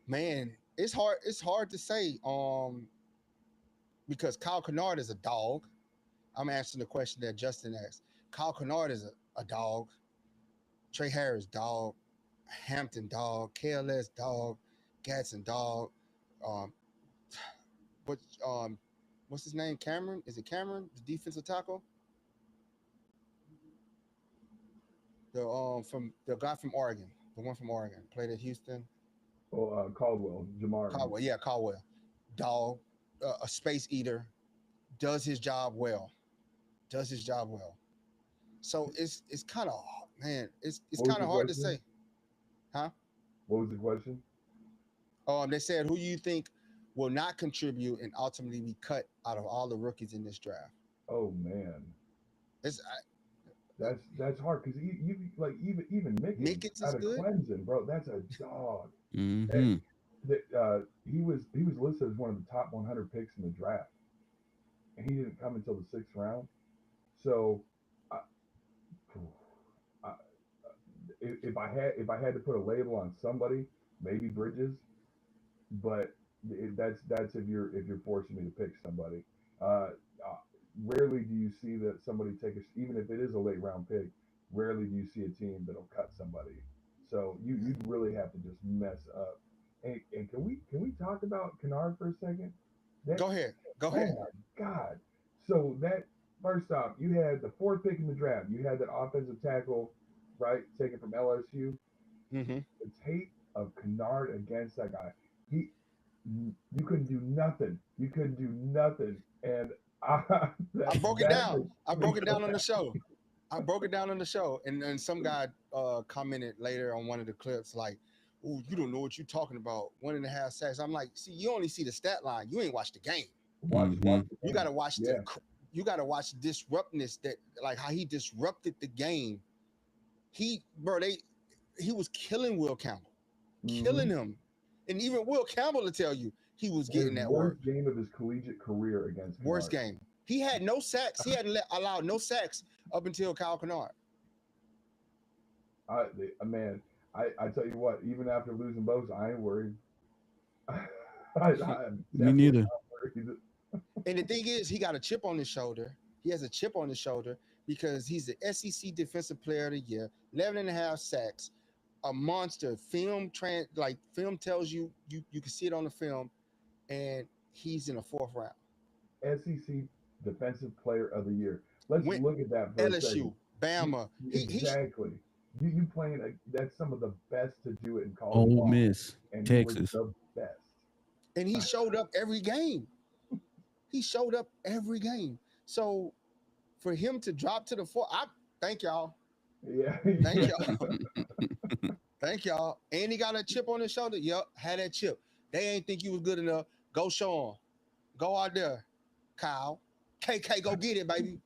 Man, it's hard to say. Because Kyle Kennard is a dog. I'm answering the question that Justin asked. Kyle Kennard is a dog. Trey Harris, dog. Hampton, dog. KLS, dog. Gadsden, dog. Um, but what's his name? Cameron? Is it Cameron? The defensive tackle? The guy from Oregon, the one from Oregon, played at Houston. Oh, Caldwell, Jamari. Caldwell, yeah, Caldwell. Dog, a space eater, does his job well. Does his job well. So it's kind of man, it's What was kind the of hard to question? say, huh? What was the question? They said who you think will not contribute and ultimately be cut out of all the rookies in this draft. Oh man, It's that's hard because you like even Mickens Mickens is out of good. Clemson, bro. That's a dog. And Mm-hmm. he was listed as one of the top 100 picks in the draft, and he didn't come until the sixth round. So, I, I, if I had to put a label on somebody, maybe Bridges, but that's if you're forcing me to pick somebody. Uh, uh, Rarely do you see that somebody take even if it is a late round pick. Rarely do you see a team that'll cut somebody. So you'd really have to just mess up. And can we talk about Kennard for a second? That Go ahead, go Oh ahead. my God. So that first off, you had the fourth pick in the draft. You had that offensive tackle, right, taken from LSU. Hmm. The tape of Kennard against that guy. He you couldn't do nothing. You couldn't do nothing. And I that broke it that down. I broke it down on the show. I broke it down on the show, and then some guy commented later on one of the clips like, "Oh, you don't know what you're talking about. 1.5 sacks." I'm like, "See, you only see the stat line. You ain't watched the game. Mm-hmm. watch the You got game. to watch Yeah. You got to watch the disruptness that, like, how he disrupted the game. He was killing Will Campbell, killing Mm-hmm. him, and even Will Campbell will tell you he was His getting that work. worst game of his collegiate career against Worst Kennard. game. He had no sacks. He hadn't allowed no sacks up until Kyle Kennard. Man, I tell you what, even after losing both, I ain't worried. I'm Me definitely neither. not worried. And the thing is, he got a chip on his shoulder. He has a chip on his shoulder because he's the SEC Defensive Player of the Year, 11.5 sacks, a monster. Film tells you can see it on the film, and he's in the fourth round. SEC Defensive Player of the Year. Let's Went look at that for a second. LSU, Bama. He Exactly. You playing that's some of the best to do it in college Ole ball, Miss, and he was Texas. the best. and he showed up every game. He showed up every game. So for him to drop to the four, I thank y'all. Yeah, Thank yeah. y'all. Thank y'all. And he got a chip on his shoulder. Yup, had that chip. They ain't think you was good enough. Go show them. Go out there, Kyle. KK, go get it, baby.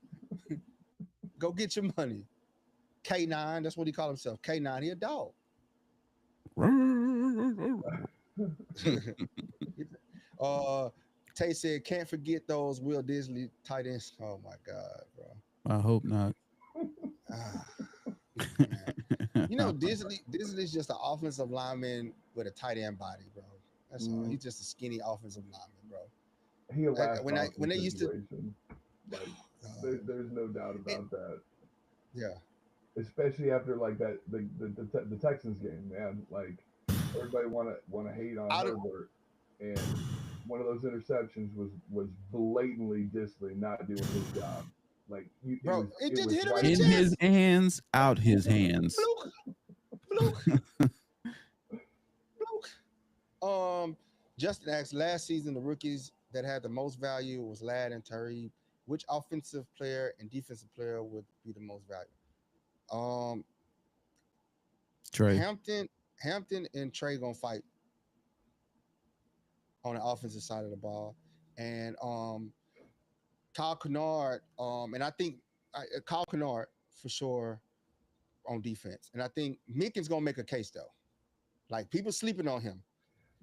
Go get your money. K9, that's what he called himself. K9, he a dog. uh, Tay said, can't forget those Will Disley tight ends. Oh my God, bro. I hope not. Ah, man. You know, Disley's just an offensive lineman with a tight end body, bro. That's all. He's just a skinny offensive lineman, bro. He'll last When I off when the they used to, situation. Like uh, there's no doubt it, about that. yeah, Especially after like that the Texans game, man. Like everybody wanna hate on out of Herbert, and one of those interceptions was blatantly Disley not doing his job. Like it bro, was it it just was hit him in right the In there. his chest. hands, out his hands. Fluke, fluke, fluke. Justin asked, last season the rookies that had the most value was Ladd and Tariq. Which offensive player and defensive player would be the most value? Um, Trey. Hampton and Trey gonna fight on the offensive side of the ball, and Kyle Kennard, and I think Kyle Kennard for sure on defense, and I think Mickens gonna make a case though. Like people sleeping on him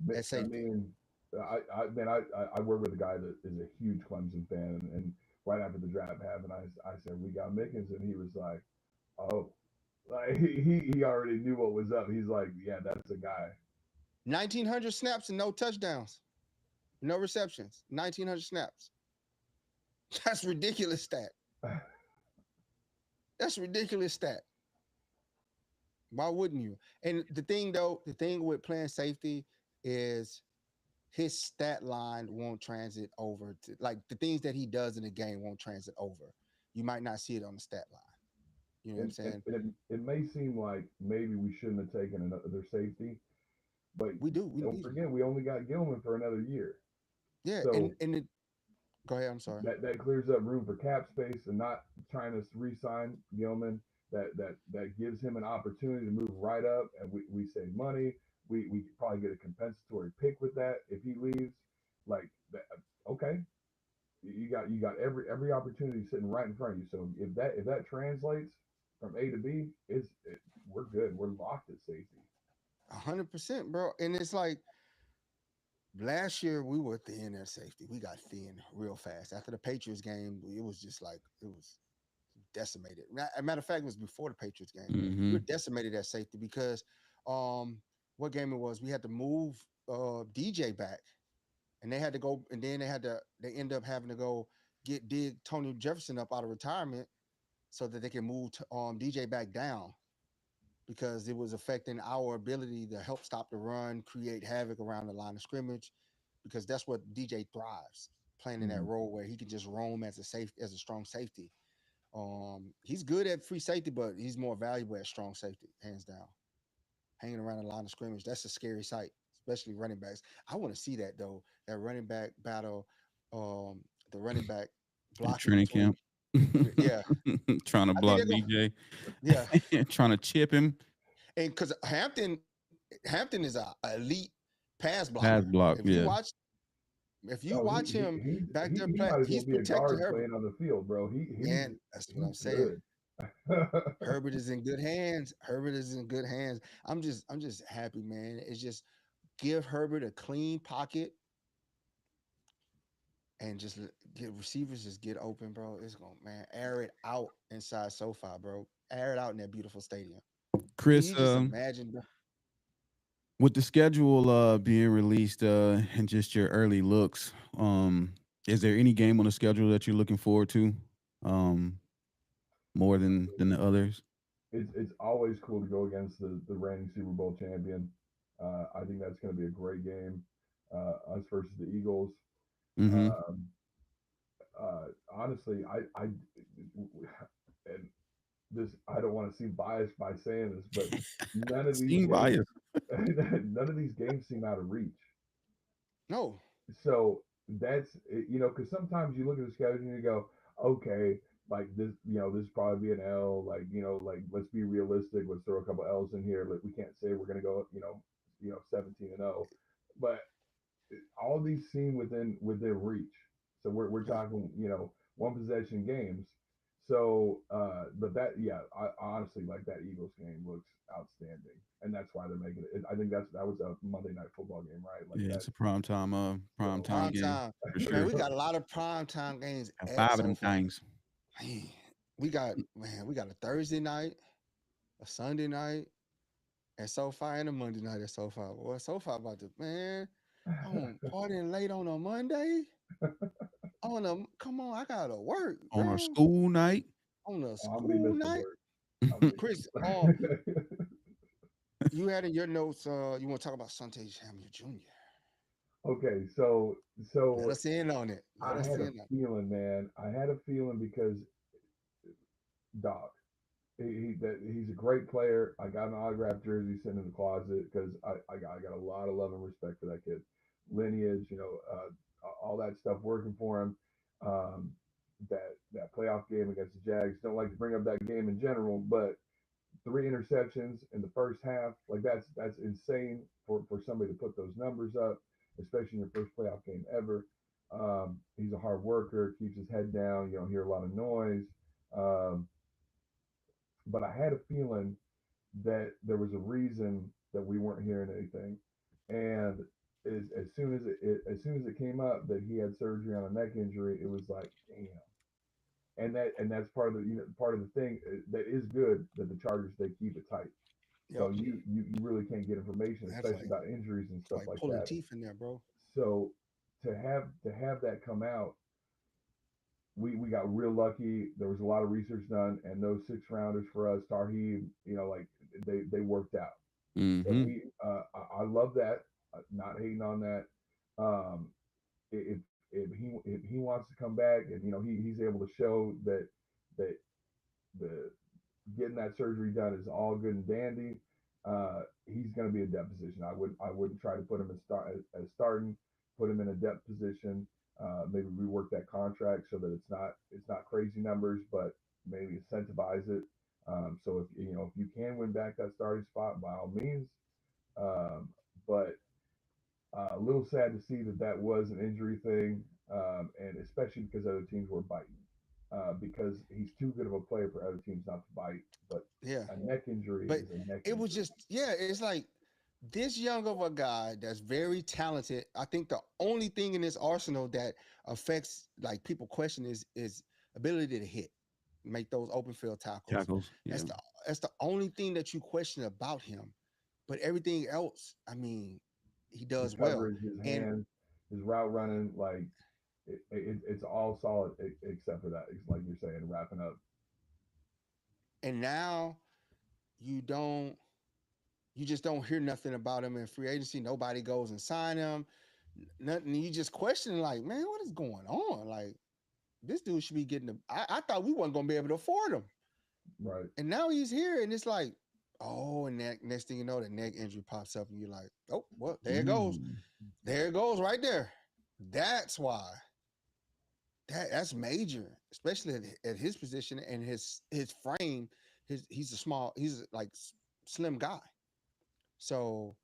at I safety. mean, I work with a guy that is a huge Clemson fan, and right after the draft happened, I said we got Mickens, and he was like, oh, like he already knew what was up. He's like, yeah, that's a guy. 1,900 snaps and no touchdowns, no receptions. 1,900 snaps. That's ridiculous stat. That's ridiculous stat. Why wouldn't you? And the thing though, the thing with playing safety is his stat line won't transit over to like the things that he does in the game won't transit over. You might not see it on the stat line. You know what I'm And saying? it may seem like maybe we shouldn't have taken another safety, but We do. We don't need him. forget we only got Gilman for another year. Yeah. So Go ahead. I'm sorry. that clears up room for cap space and not trying to re-sign Gilman. That gives him an opportunity to move right up, and we save money. We could probably get a compensatory pick with that if he leaves. Like that, okay, you got every opportunity sitting right in front of you. So if that translates from A to B, we're good. We're locked at safety. 100%, bro. And it's like last year we were thin at safety. We got thin real fast. After the Patriots game, it was just like it was decimated. A matter of fact, it was before the Patriots game. We Mm-hmm. were decimated at safety because what game it was, we had to move DJ back, and they had to go, and then they end up having to go dig Tony Jefferson up out of retirement so that they can move DJ back down because it was affecting our ability to help stop the run, create havoc around the line of scrimmage, because that's what DJ thrives, playing in that Mhm. role where he can just roam as a strong safety. He's good at free safety, but he's more valuable at strong safety, hands down. Hanging around the line of scrimmage, that's a scary sight, especially running backs. I want to see that though. That running back battle, um, the running back At blocking training between. camp. Yeah, Trying to I think block they're going. DJ. Yeah, Trying to chip him. and because Hampton is a elite pass Pass blocker. block. If you Yeah. watch, if you Oh, watch him back there he play, might as well he's be a protecting guard Herbert. playing on the field, bro. Man, that's what He's I'm saying. good. Herbert is in good hands. Herbert is in good hands. I'm just happy, man. It's just give Herbert a clean pocket and just get receivers just get open, bro. It's gonna man air it out inside SoFi, bro. Air it out in that beautiful stadium. Can Chris, you just imagine, bro? with the schedule being released and just your early looks, is there any game on the schedule that you're looking forward to um more than the others? It's always cool to go against the reigning Super Bowl champion. I think that's going to be a great game. Us versus the Eagles. Mm-hmm. Um, Honestly, I and this I don't want to seem biased by saying this, but none of these Seeing games, bias. none of these games seem out of reach. No. So because sometimes you look at the schedule and you go, okay, like this probably be an L. Like let's be realistic. Let's throw a couple L's in here. Like we can't say we're gonna go 17-0, but all these seem within reach. So we're Yeah. talking one possession games. So but that yeah, I honestly like that Eagles game looks outstanding, and that's why they're making it. I think that was a Monday night football game, right? Like Yeah, that. it's a prime So time Prime game time. for Man, sure. we got a lot of prime time games And at 5 of them SoFi. things. Man, we got a Thursday night, a Sunday night at SoFi, and a Monday night at SoFi. Boy, SoFi about to man. I'm partying late on a Monday. Come on, I gotta work, On our bro. school night. On a I'm gonna be school missing night. work. I'm gonna Chris, be you had in your notes, you want to talk about Sante Samuel Jr. okay, so Let so us in on it. Let I us had a in on feeling, man. I had a feeling because dog. He's a great player. I got an autographed jersey sitting in the closet because I got a lot of love and respect for that kid. Lineage, all that stuff working for him. Um, that playoff game against the Jags. Don't like to bring up that game in general, but 3 interceptions in the first half, like that's insane for somebody to put those numbers up, especially in your first playoff game ever. He's a hard worker, keeps his head down. You don't hear a lot of noise. Um, but I had a feeling that there was a reason that we weren't hearing anything. And as soon as it came up that he had surgery on a neck injury, it was like, damn. And that's part of the thing that is good that the Chargers they keep it tight. it. So Yep. you really can't get information, That's especially about injuries and stuff like like pulling that. teeth in there, bro. So to have that come out, we got real lucky. There was a lot of research done, and those 6 rounders for us, Tarheeb, like they worked out. So Mm-hmm. I love that. Not hating on that. Um, if if he wants to come back and he's able to show that the getting that surgery done is all good and dandy, he's going to be a depth position. I wouldn't try to put him as starting, put him in a depth position. Maybe rework that contract so that it's not crazy numbers, but maybe incentivize it. So if you can win back that starting spot, by all means. Um, but a little sad to see that was an injury thing, and especially because other teams were biting. Because he's too good of a player for other teams not to bite. But Yeah. a neck injury But is a neck it was injury. just, yeah, it's like this young of a guy that's very talented. I think the only thing in his arsenal that affects, like, people question is ability to hit, make those open field tackles. Tackles. Yeah. That's the that's the only thing that you question about him. But everything else, I mean, he His does well. coverage, his And hands, his route running, like it's all solid except for that. It's like you're saying, wrapping up. and now you don't you just don't hear nothing about him in free agency. Nobody goes and sign him. Nothing. You just question, like, man, what is going on? Like, this dude should be getting. I thought we weren't gonna be able to afford him, Right. and now he's here, and it's like, oh, and that next thing you know, the neck injury pops up, and you're like, oh, well, there it goes, Mm. there it goes, right there. That's why. That's major, especially at his position and his frame. He's like slim guy. So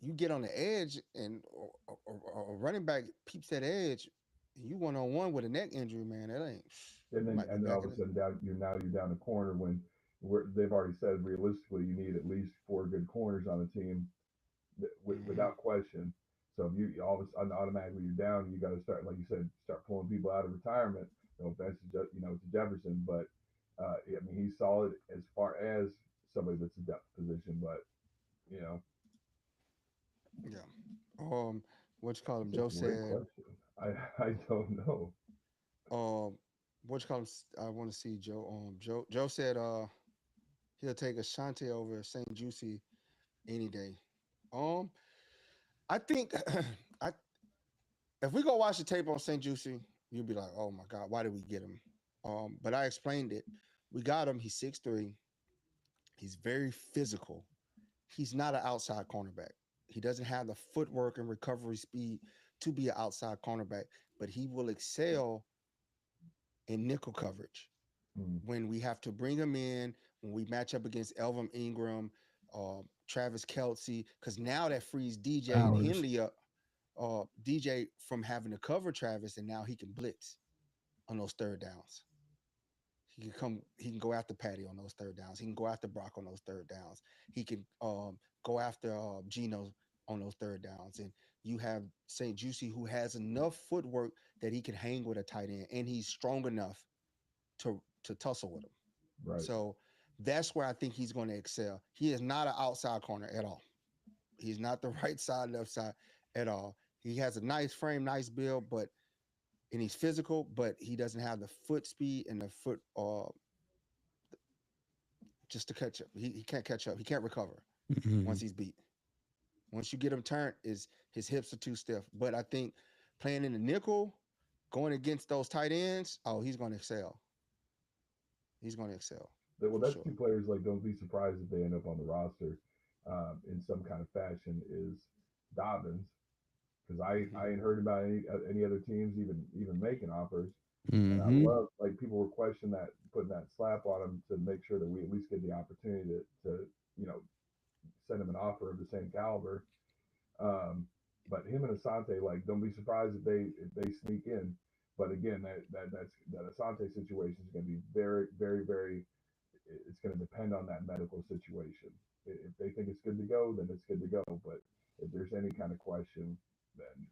you get on the edge and a running back peeps that edge, and you 1-on-1 with a neck injury, man. That ain't. And You then might be and then all back of in a it. sudden you're down the corner when they've already said realistically you need at least four good corners on the team Mm-hmm. without question. So if you all of a sudden automatically you're down, you got to start, like you said, start pulling people out of retirement. No offense to Jefferson, but I mean he's solid as far as somebody that's a depth position. But you know, Yeah. What you call him? it's a Joe great said. question. I don't know. Um, what you call him? I want to see Joe. Joe said. He'll take Ashanti over St. Juicy any day. Um, I think I if we go watch the tape on St. Juicy, you'll be like, oh my God, why did we get him? But I explained it. We got him. He's 6'3". He's very physical. He's not an outside cornerback. He doesn't have the footwork and recovery speed to be an outside cornerback, but he will excel in nickel coverage Mm, when we have to bring him in, when we match up against Elvin Ingram, Travis Kelsey, because now that frees DJ and Powers. Henley up, DJ from having to cover Travis, and now he can blitz on those third downs. He can go after Patty on those third downs. He can go after Brock on those third downs. He can go after Gino on those third downs. And you have St. Juicy, who has enough footwork that he can hang with a tight end, and he's strong enough to tussle with him. right. So that's where I think he's going to excel. He is not an outside corner at all. He's not the right side, left side at all. He has a nice frame, nice build, but and he's physical, but he doesn't have the foot speed and the foot just to catch up. He can't catch up. He can't recover once Mhm. he's beat. Once you get him turned, is his hips are too stiff. But I think playing in the nickel, going against those tight ends, oh, he's going to excel. He's going to excel Well, for that's sure. two players. Like, don't be surprised if they end up on the roster in some kind of fashion. Is Dobbins, because I Mm-hmm. ain't heard about any other teams even making offers. And I Mhm. love, like, people were questioning that, putting that slap on him to make sure that we at least get the opportunity to you know send him an offer of the same caliber. Um, but him and Asante, like, don't be surprised if they sneak in. But again, that Asante situation is going to be very, very, very. It's going to depend on that medical situation. If they think it's good to go, then it's good to go. But if there's any kind of question, then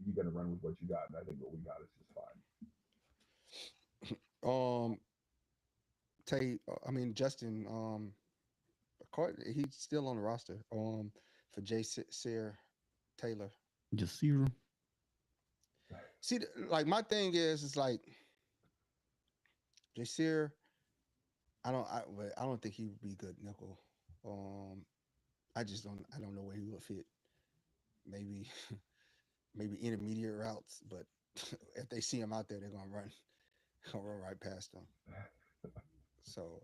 you got to run with what you got. And I think what we got is just fine. Um, Justin. He's still on the roster. For Jay Sear Taylor. Jasira. See, like my thing is like Jay Sear. I don't think he would be good nickel. Um, I just don't. I don't know where he would fit. Maybe. maybe intermediate routes, but if they see him out there, they're gonna run right past him. So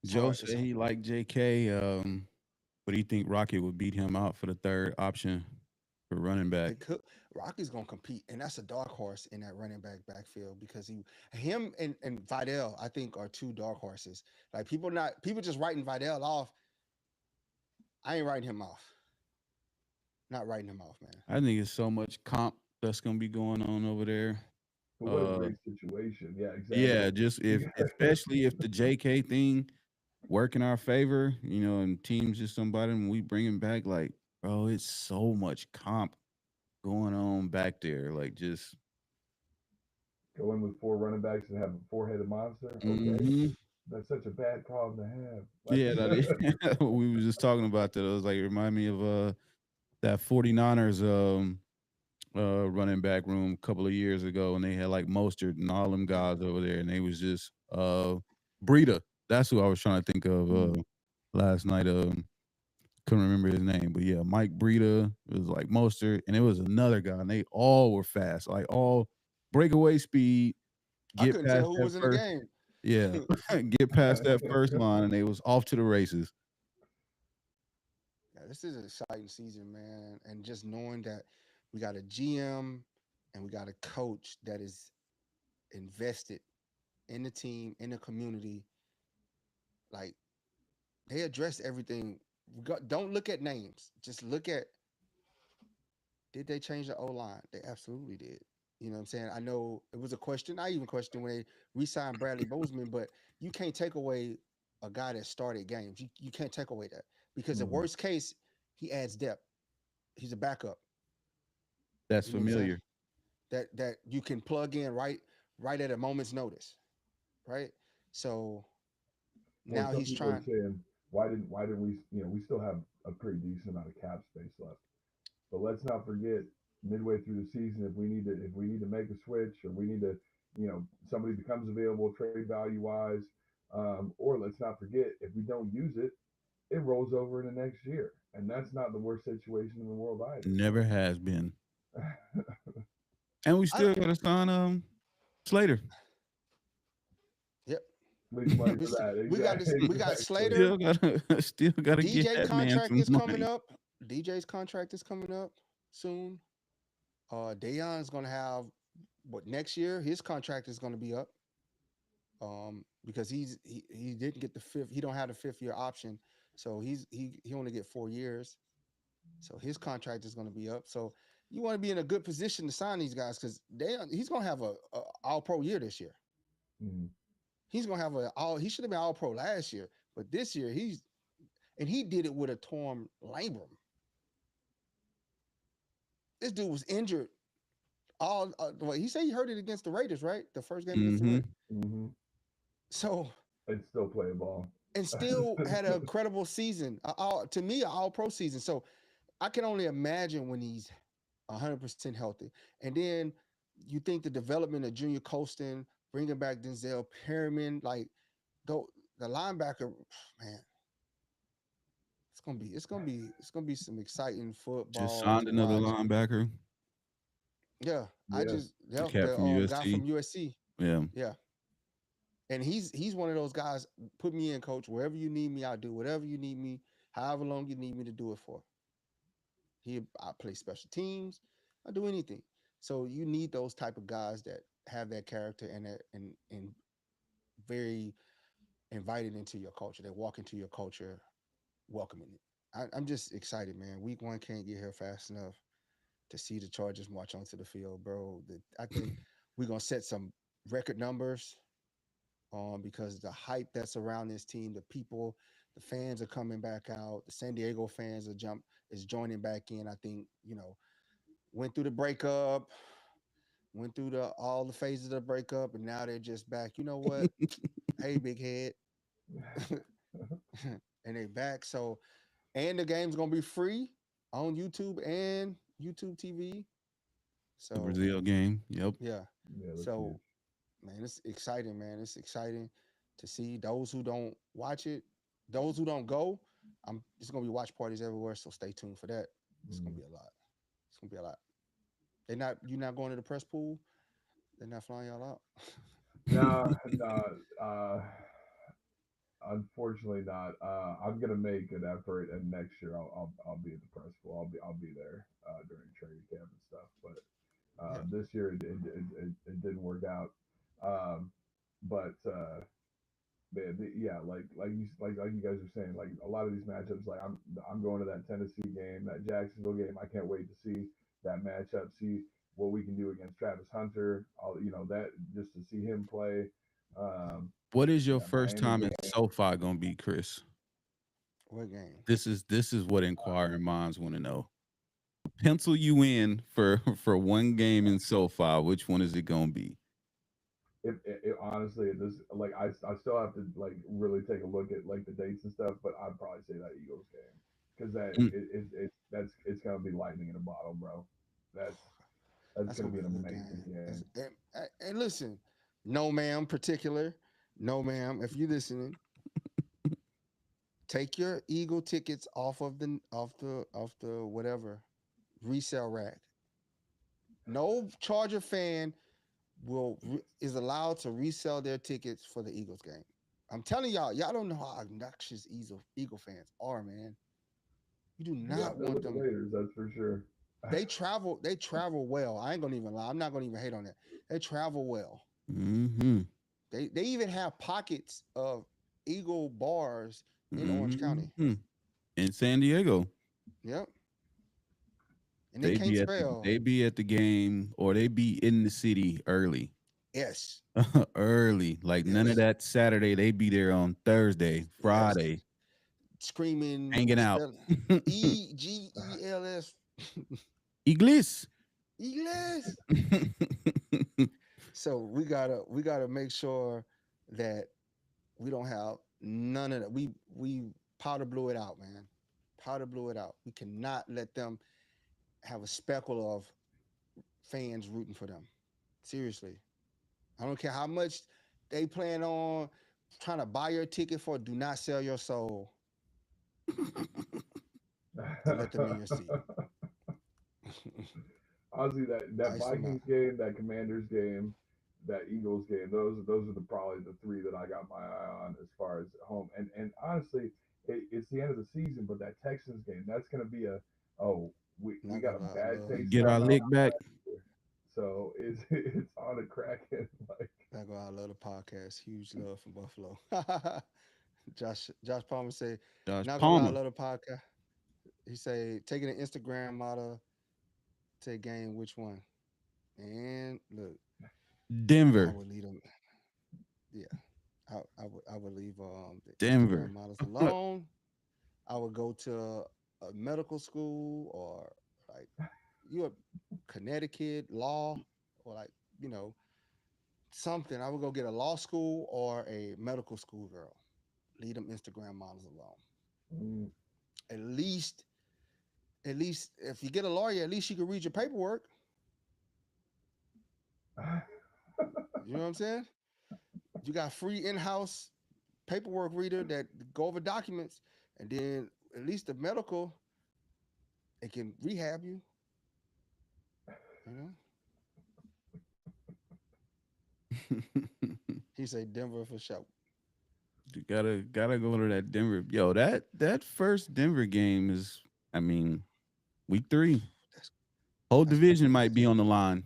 it's Joe hard. It's said he liked JK. But do you think Rocket would beat him out for the third option for running back? They could. Rocky's gonna compete, and that's a dark horse in that running backfield because him and Vidal, I think, are two dark horses. Like people just writing Vidal off. I ain't writing him off. Not writing him off, man. I think it's so much comp that's gonna be going on over there. But what a great situation. Yeah, exactly. Yeah, just if especially if the JK thing work in our favor, and teams just somebody and we bring him back, like, bro, it's so much comp going on back there. Like just Go in with 4 running backs and have a 4-headed monster. Okay. mhm. That's such a bad problem to have. Yeah, that is, we were just talking about that. It was like it remind me of that 49ers running back room a couple of years ago, and they had like Mostert and all them guys over there, and they was just Breida. That's who I was trying to think of last night. Couldn't remember his name, but yeah, Mike Breida. It was like Mostert, and it was another guy, and they all were fast, like all breakaway speed. I Get couldn't past tell who that was in the first, game. yeah, get past that first line, and they was off to the races. Yeah, this is an exciting season, man. And just knowing that we got a GM and we got a coach that is invested in the team, in the community, like they address everything. Don't look at names. Just look at, did they change the O line? They absolutely did. You know what I'm saying? I know it was a question. I even questioned when they re-signed Bradley Bozeman, but you can't take away a guy that started games. You can't take away that because the Mhm. worst case, he adds depth. He's a backup. That's You know what I'm saying? familiar. That you can plug in right at a moment's notice, right? So Well, now some he's people are trying. saying, why didn't we, we still have a pretty decent amount of cap space left. But let's not forget, midway through the season, if we need to make a switch, or we need to, somebody becomes available trade value wise, or let's not forget, if we don't use it, it rolls over in the next year, and that's not the worst situation in the world either. Never has been, and we I still got to sign Slater. Yep. Leave money We for s- that. we got this. We got Exactly. Slater. Still gotta get DJ that man contract some is coming money. up. DJ's contract is coming up soon. Dayon's gonna have what next year? His contract is gonna be up. Because he didn't get the fifth. He don't have the 5th year option, so he only get 4 years. So his contract is gonna be up. So you want to be in a good position to sign these guys because he's gonna have a All Pro year this year. Mhm. He's gonna have a all. He should have been All Pro last year, but this year he did it with a torn labrum. This dude was injured. Well, he said he hurt it against the Raiders, right? The first game against the Hmm. Raiders. Mm-hmm. So And still play ball. and still had an incredible season. To me, an All Pro season. So I can only imagine when he's 100% healthy. And then you think the development of Junior Colston, bringing back Denzel Perryman, like the linebacker, man, it's gonna be some exciting Just football signed to another watch. linebacker, Yeah, I Yeah. just the yep, cat the from guy USC. from USC. Yeah, Yeah, and he's one of those guys. Put me in, coach. Wherever you need me, I'll do whatever you need me. However long you need me to do it for. I play special teams. I do anything. So you need those type of guys that have that character and very invited into your culture. They walk into your culture, welcoming it. I'm just excited, man. Week 1 can't get here fast enough to see the Chargers march onto the field, bro. I think we're gonna set some record numbers because the hype that's around this team, the people, the fans are coming back out. The San Diego fans is joining back in. I think went through the breakup, went through all the phases of the breakup, and now they're just back. You know what? Hey, big head, and they back. So, and the game's gonna be free on YouTube and YouTube TV. the So, Brazil game. Yep. yeah. Yeah, that's huge. So, man, it's exciting, man. It's exciting to see those who don't watch it, those who don't go. It's gonna be watch parties everywhere. So stay tuned for that. It's gonna Mm. be a lot. It's gonna be a lot. You're not going to the press pool. They're not flying y'all out. No, no. Unfortunately, not. I'm gonna make an effort, and next year I'll be at the press pool. I'll be there during training camp and stuff. But Yeah, this year it didn't work out. Um, but man, yeah, like you guys are saying, like a lot of these matchups, like I'm going to that Tennessee game, that Jacksonville game. I can't wait to see that matchup, see what we can do against Travis Hunter. That just to see him play. Um, What is your that first Miami time game. in SoFi gonna be, Chris? what game? This is what inquiring minds want to know. Pencil you in for for one game in SoFi. Which one is it gonna be? It honestly, it just like I still have to like really take a look at like the dates and stuff, but I'd probably say that Eagles game because Mm, that's it's gonna be lightning in a bottle, bro. That's that's That's gonna gonna be be an a good amazing game. game. And listen, no ma'am, particular, no ma'am. If you're listening, take your Eagle tickets off the whatever resale rack. No Charger fan is allowed to resell their tickets for the Eagles game. I'm telling y'all don't know how obnoxious Eagle fans are, man. You do Yeah, not they're want with the them. Raiders, that's for sure. They travel well. I ain't gonna even lie. I'm not gonna even hate on that. They travel well. mm-hmm. They even have pockets of Eagle bars in Orange County. Mm-hmm. In San Diego, Yep. And they can't spell. they be at the game or they be in the city early. S. Early. Like none of Yes. that Saturday. They be there on Thursday, Yes. Friday, Screaming hanging out. spell EGELS. Iglis. Eagles. So we gotta make sure that we don't have none of that. We powder blew it out, man. Powder blew it out. We cannot let them have a speckle of fans rooting for them. Seriously. I don't care how much they plan on trying to buy your ticket for. Do not sell your soul and let them in your seat. Honestly, that Ice them out. Vikings game, that Commanders game, that Eagles game, those are the probably the three that I got my eye on as far as home. And honestly, it's the end of the season, but that Texans game, that's gonna be oh we Not got gonna a lie, I bad love. taste in Get our our mouth. lick back. So it's on a cracking like Not gonna lie, I love the podcast. Huge love from Buffalo. Josh Palmer say, Josh not gonna lie, I Palmer. love the podcast. He say taking an Instagram model to a game, which one? And look, I Denver. would lead them. Yeah, I would leave the Instagram Denver. models alone. I would go to a medical school or like you a Connecticut law or like you know something. I would go get a law school or a medical school girl. Leave them Instagram models alone. mm. At least, at least if you get a lawyer, at least you can read your paperwork. You know what I'm saying? You got free in-house paperwork reader that go over documents, and then at least the medical, it can rehab you. You know, he said Denver for sure. You gotta go to that Denver. Yo, that first Denver game is, I mean, week 3. That's Whole that's gonna be division might be crazy, on the line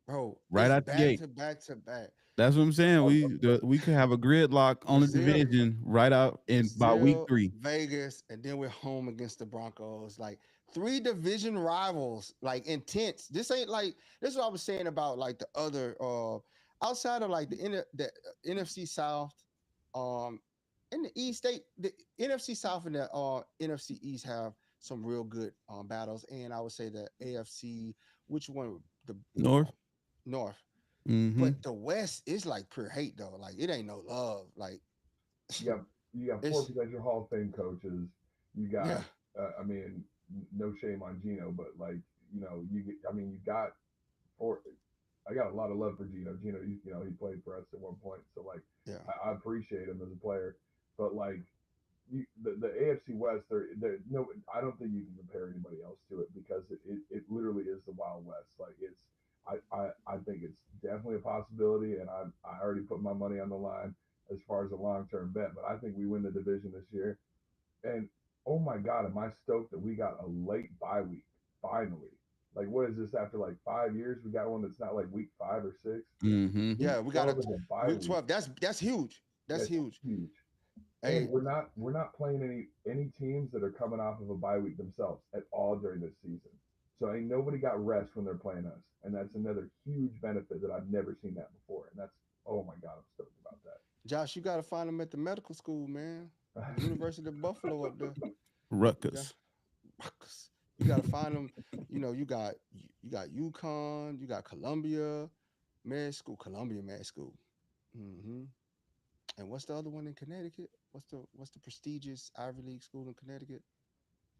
bro. right It's out the back gate. to back to back. That's what I'm saying. We could have a gridlock on the Brazil, division right out in about week Brazil, 3. Vegas, and then we're home against the Broncos. Like three division rivals, like intense. This ain't like this is what I was saying about like the other outside of like the NFC South, um, in the East, the NFC South and the NFC East have some real good battles, and I would say the AFC, which one the North. North, Mm-hmm. but the West is like pure hate though. Like it ain't no love. Like you got you got four it's potential Hall of Fame coaches. You got, yeah. I mean, no shame on Gino, but like I mean, you got four. I got a lot of love for Gino. Gino, he played for us at one point, so like, Yeah. I appreciate him as a player, but like, the AFC West, they're no, I don't think you can compare anybody else to it because it literally is the Wild West. Like I think it's definitely a possibility, and I already put my money on the line as far as a long term bet. But I think we win the division this year, and oh my God, am I stoked that we got a late bye week finally. Like, what is this after like 5 years? We got one that's not like week 5 or 6. Mm-hmm. Yeah, we got 12 is a bye week week. 12. That's huge. That's huge. Huge. Hey, And we're not playing any teams that are coming off of a bye week themselves at all during this season. So ain't nobody got rest when they're playing us, and that's another huge benefit that I've never seen that before. And that's, oh my God, I'm stoked about Josh, you got to find them at the medical school, man. that. University of Buffalo up there. Rutgers. You got to find them. You know, you got UConn, you got Columbia Med School, Columbia Med School. Mm-hmm. And what's the other one in Connecticut? What's the prestigious Ivy League school in Connecticut?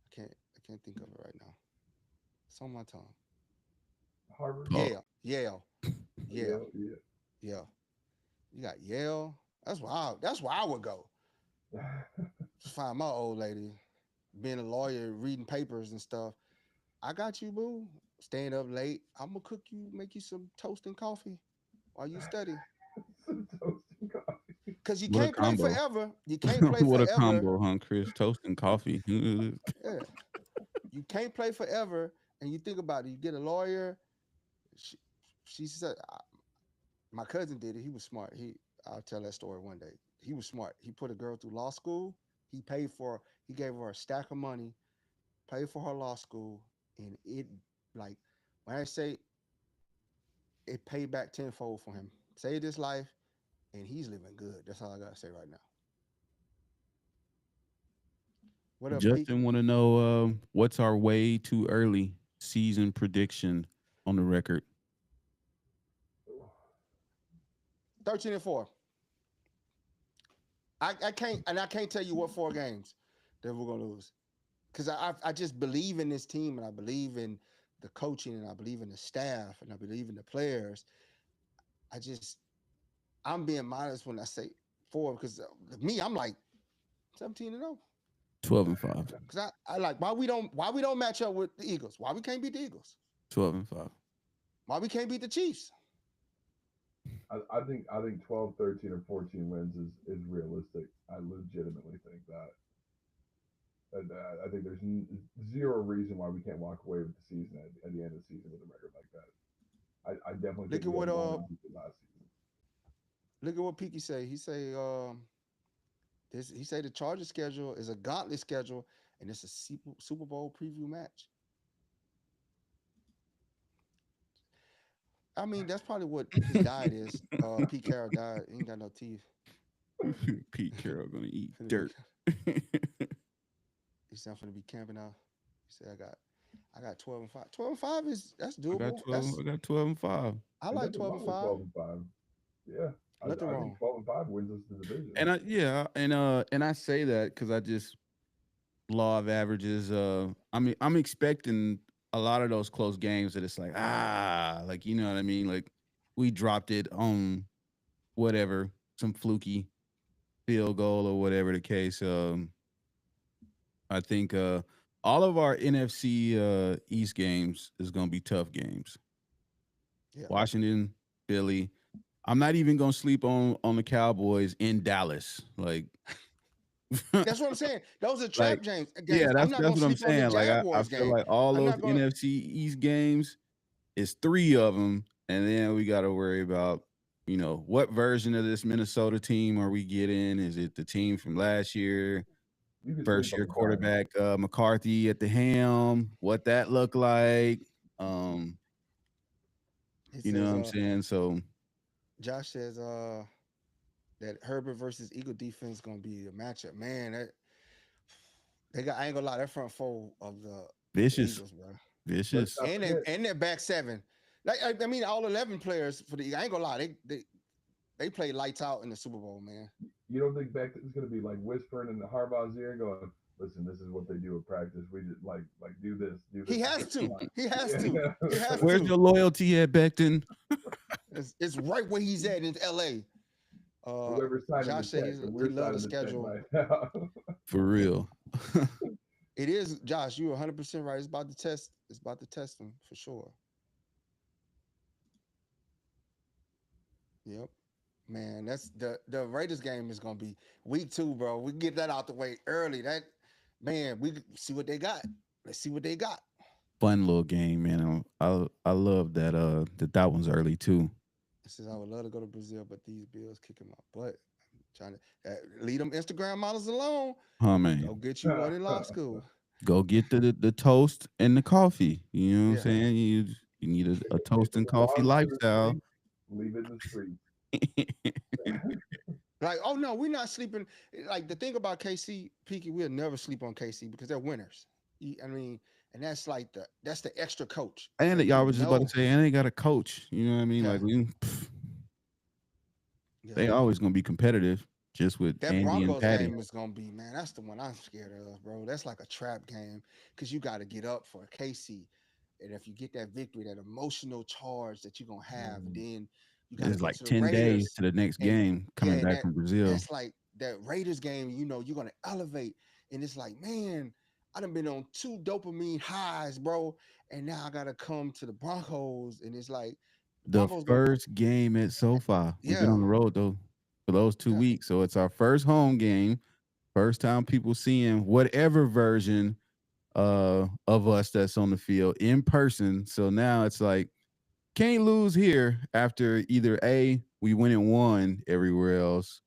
I can't think of it right now. It's on my tongue. Harvard. Oh. Yale. Yeah. You got Yale. That's where I would go. Just find my old lady, being a lawyer, reading papers and stuff. I got you, boo. Staying up late. I'm gonna make you some toast and coffee while you study. Some toast and coffee. Because you What a can't play combo. forever. You can't play What a forever. combo, huh, Chris? Toast and coffee. Yeah. You can't play forever. And you think about it, you get a lawyer. She said, my cousin did it. He was smart. I'll tell that story one day. He was smart. He put a girl through law school. He gave her a stack of money, paid for her law school. And it, like, when I say it paid back tenfold for him, saved his life, and he's living good. That's all I got to say right now. What up, Pete? Justin want to know what's our way too early season prediction on the record. 13-4. I can't tell you what 4 games that we're gonna lose, because I just believe in this team, and I believe in the coaching, and I believe in the staff, and I believe in the players. I'm being modest when I say 4, because me, I'm like 17-0. 12-5. Because I like why we don't match up with the Eagles. Why we can't beat the Eagles? 12-5. Why we can't beat the Chiefs? I think 12, 13, or 14 wins is realistic. I legitimately think that. And I think there's zero reason why we can't walk away with the season at the end of the season with a record like that. I definitely think Look at what last season. Look at what Peaky say. He say the Chargers schedule is a gauntlet schedule, and it's a Super Bowl preview match. I mean, that's probably what his diet is. Pete Carroll died. He ain't got no teeth. Pete Carroll gonna eat dirt. He's not gonna be camping out. He said, I got 12-5. 12-5 that's doable. I got 12-5. I like 12-5. 12-5. Yeah. Nothing wrong. I think 12-5 wins us the division. And I say that because I just law of averages. I'm expecting a lot of those close games that it's like like, you know what I mean? Like, we dropped it on whatever, some fluky field goal or whatever the case. I think all of our NFC East games is gonna be tough games. Yeah. Washington, Philly. I'm not even gonna sleep on the Cowboys in Dallas. Like, that's what I'm saying. Those are trap games. Yeah, that's what I'm saying. Like, I feel like all those NFC East games is 3 of them, and then we got to worry about, you know, what version of this Minnesota team are we getting? Is it the team from last year? First year quarterback McCarthy at the helm? What that look like? You know what I'm saying? So Josh says that Herbert versus Eagle defense gonna be a matchup. Man, I ain't gonna lie, that front four of the vicious, Eagles, bro. Vicious. And their back 7. Like, I mean, all 11 players for the Eagles. I ain't gonna lie, they play lights out in the Super Bowl, man. You don't think Becton's gonna be like whispering in the Harbaugh's ear, going, "Listen, this is what they do at practice. We just like do this, do this." He has to. He has to. He has Where's your loyalty at, Becton? It's right where he's at in LA. Whoever's signing Josh said he loves the schedule. For real. It is, Josh. You're 100% right. It's about to test. It's about to test them for sure. Yep. Man, that's the Raiders game is gonna be week 2, bro. We get that out the way early. That man, we see what they got. Let's see what they got. Fun little game, man. I love that that one's early too. It says I would love to go to Brazil, but these bills kicking my butt. I'm trying to leave them Instagram models alone. Huh, Go man. get you one in law school. Go get the toast and the coffee. You know what I'm Yeah. saying? You need a If toast and it coffee belongs to the lifestyle. streets, leave it in the streets. Like, oh no, we're not sleeping. Like the thing about KC, Peaky, we'll never sleep on KC because they're winners. I mean, and that's like that's the extra coach. And Like y'all you was just about to know, say, and they got a coach. You know what I mean? yeah, Like yeah. they always gonna be competitive, just with That Andy and Broncos Patty. game is gonna be, man. That's the one I'm scared of, bro. That's like a trap game because you got to get up for KC, and if you get that victory, that emotional charge that you're gonna have, Mm. then you got to It's go like to the 10 days Raiders, to the next and game yeah, coming and back from Brazil. that's like that Raiders game. You know, you're gonna elevate, and it's like, man, I done been on 2 dopamine highs, bro, and now I gotta come to the Broncos, and it's like the The Broncos gonna, first game at SoFi. We've been yeah, on the road though for those 2 weeks, so it's our first home game. First time people seeing whatever version of us that's on the field in person. So now it's like can't lose here after either A, we win and won everywhere else,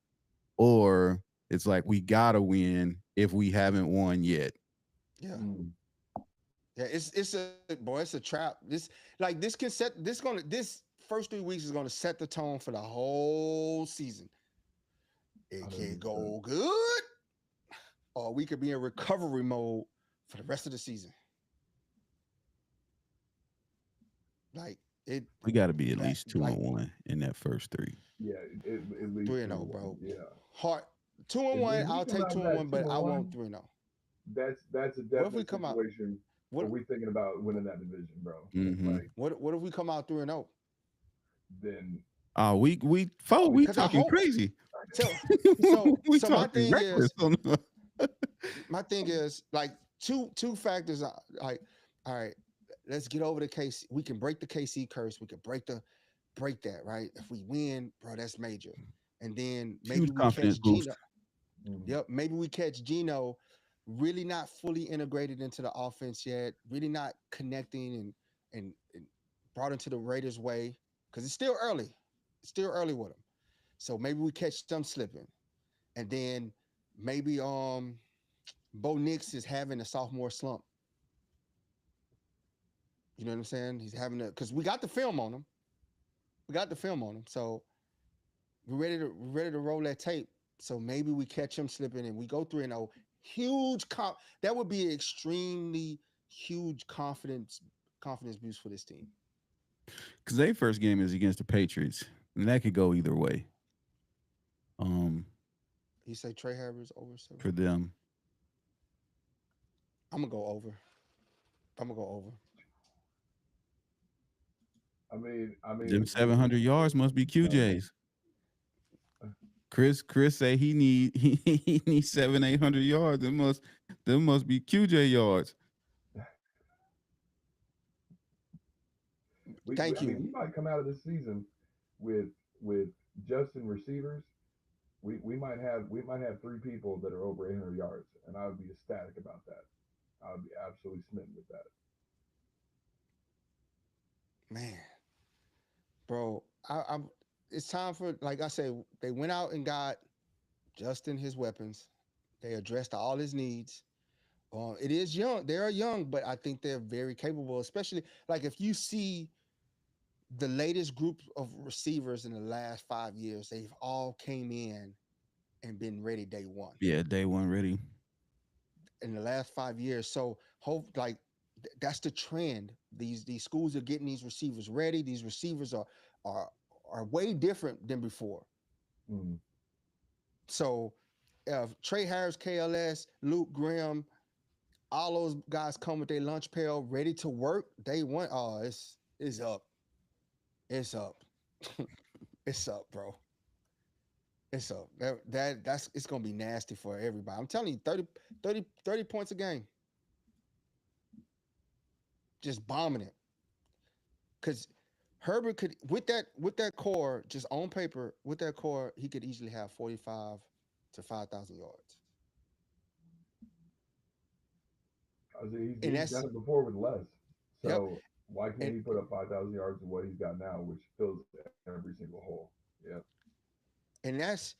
or it's like we gotta win if we haven't won yet. yeah. Mm. Yeah, it's a boy, it's a trap. This can set this first 3 weeks is gonna set the tone for the whole season. It can 100%. go good, or we could be in recovery mode for the rest of the season. Like it We got to be at that least two like and one in that first three. Yeah, at least 3-0, 2-1. bro. Yeah. Heart 2-1. If we I'll come take out two of and that one, two but and I one, want 3-0. that's a What if we definite come out? situation where What we thinking about winning that division, bro. Mm-hmm. Like what if we come out 3-0? then Oh, we Oh, we because I talking hope crazy. so. We So my talking thing reckless is, on the like two factors are like, all right, let's get over the KC. We can break the KC curse. We can break that, right? If we win, bro, that's major. And then maybe huge we confidence catch Gino. boost. mm, Yep, maybe we catch Gino really not fully integrated into the offense yet, really not connecting and brought into the Raiders way because it's still early. It's still early with him. So maybe we catch some slipping. And then maybe Bo Nix is having a sophomore slump. You know what I'm saying? He's having a because we got the film on him. We got the film on him. So we're ready to roll that tape. So maybe we catch him slipping and we go 3-0. Huge that would be an extremely huge confidence boost for this team. Because their first game is against the Patriots, and that could go either way. Um, You say Trey Harris over 7? for them, I'm gonna go over. I'm gonna go over. them if we 700 yards must be no, QJ's. Chris say he need he needs 700-800 yards. Them must be QJ yards. Thank you. we might come out of this season with Justin receivers. We might have 3 people that are over 800 yards, and I would be ecstatic about that. I would be absolutely smitten with that. Man, bro, I'm it's time for, like I said, they went out and got Justin his weapons. They addressed all his needs. It is young. They are young, but I think they're very capable, especially like if you see the latest group of receivers in the last 5 years, they've all came in and been ready day one Yeah, day one ready. in the last 5 years. So hope like that's the trend. These schools are getting these receivers ready. These receivers are are way different than before. Mm. So Trey Harris, KLS, Luke Graham, all those guys come with their lunch pail ready to work. Day one, oh, it's up. It's up. It's up, bro. It's a that's it's gonna be nasty for everybody. I'm telling you, 30 points a game, just bombing it. Because Herbert could with that core, just on paper, with that core, he could easily have 45 to 5,000 yards. I say And he's done that's it before with less. yep. So why can't And he put up 5,000 yards of what he's got now, which fills every single hole? Yeah. and that's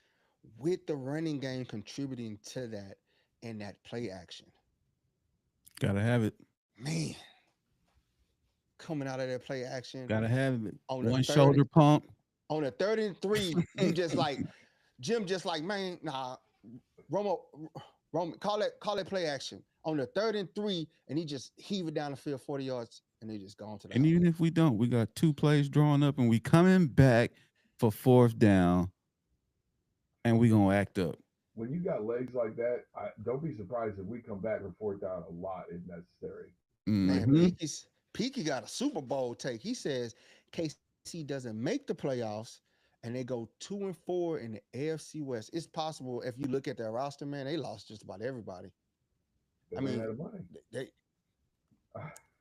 with the running game contributing to that and that play action. Gotta have it. Man, coming out of that play action Gotta have it. on the One third shoulder pump. on the 33, you just like Jim, just like, man, nah, Romo, Romo, call it play action on the 3rd and 3, and he just heave it down the field 40 yards, and they just gone to the And house. even if we don't, we got 2 plays drawn up and we coming back for 4th down and we gonna act up. When you got legs like that, don't be surprised if we come back and fourth down a lot if necessary. Man, Mm-hmm. Peaky got a Super Bowl take. He says KC doesn't make the playoffs and they go 2-4 in the AFC West. It's possible if you look at their roster, man, they lost just about everybody. They I ran mean, out of money. they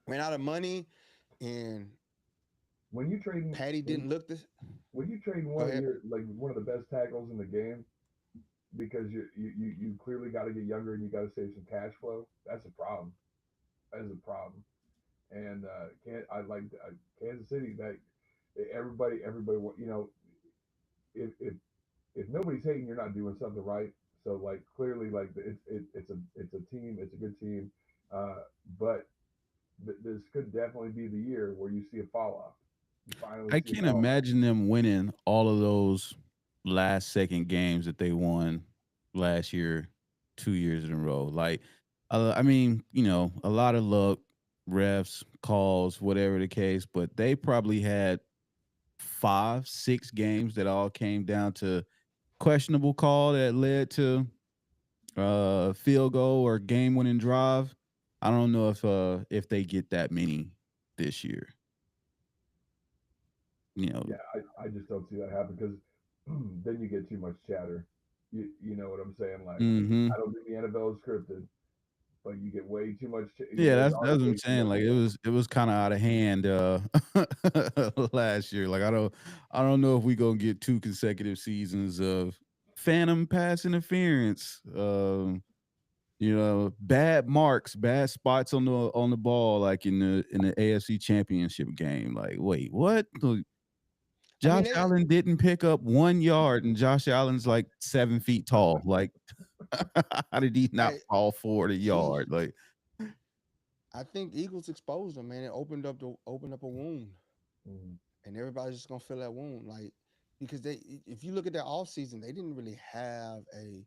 ran out of money, and When you trade Patty didn't look this. when you trade Go one of ahead. your like one of the best tackles in the game because you clearly got to get younger and you got to save some cash flow, that's a problem. That is a problem. And can I like Kansas City that everybody if nobody's hating, you're not doing something right. So like clearly like it's a team, it's a good team, uh, but this could definitely be the year where you see a fall off. You finally I see a can't fall off. imagine them winning all of those last second games that they won last year, 2 years in a row. Like, I mean, a lot of luck, refs, calls, whatever the case, but they probably had 5, 6 games that all came down to questionable call that led to field goal or game winning drive. I don't know if they get that many this year. You know, Yeah, I just don't see that happen because then you get too much chatter. You know what I'm saying? Like hmm I don't think the NFL is scripted, but you get way too much. yeah, There's that's already what I'm way too saying. much Like it chatter. was kind of out of hand last year. Like I don't know if we gonna get 2 consecutive seasons of phantom pass interference. Bad marks, bad spots on the ball, like in the AFC Championship game. Like, wait, what? I mean, Josh Allen didn't pick up 1 yard, and Josh Allen's like 7 feet tall. Like, how did he not hey, fall forward a he, yard? Like, I think Eagles exposed him, man. It opened up a wound, Mhm. and everybody's just gonna fill that wound, like because if you look at their off season, they didn't really have a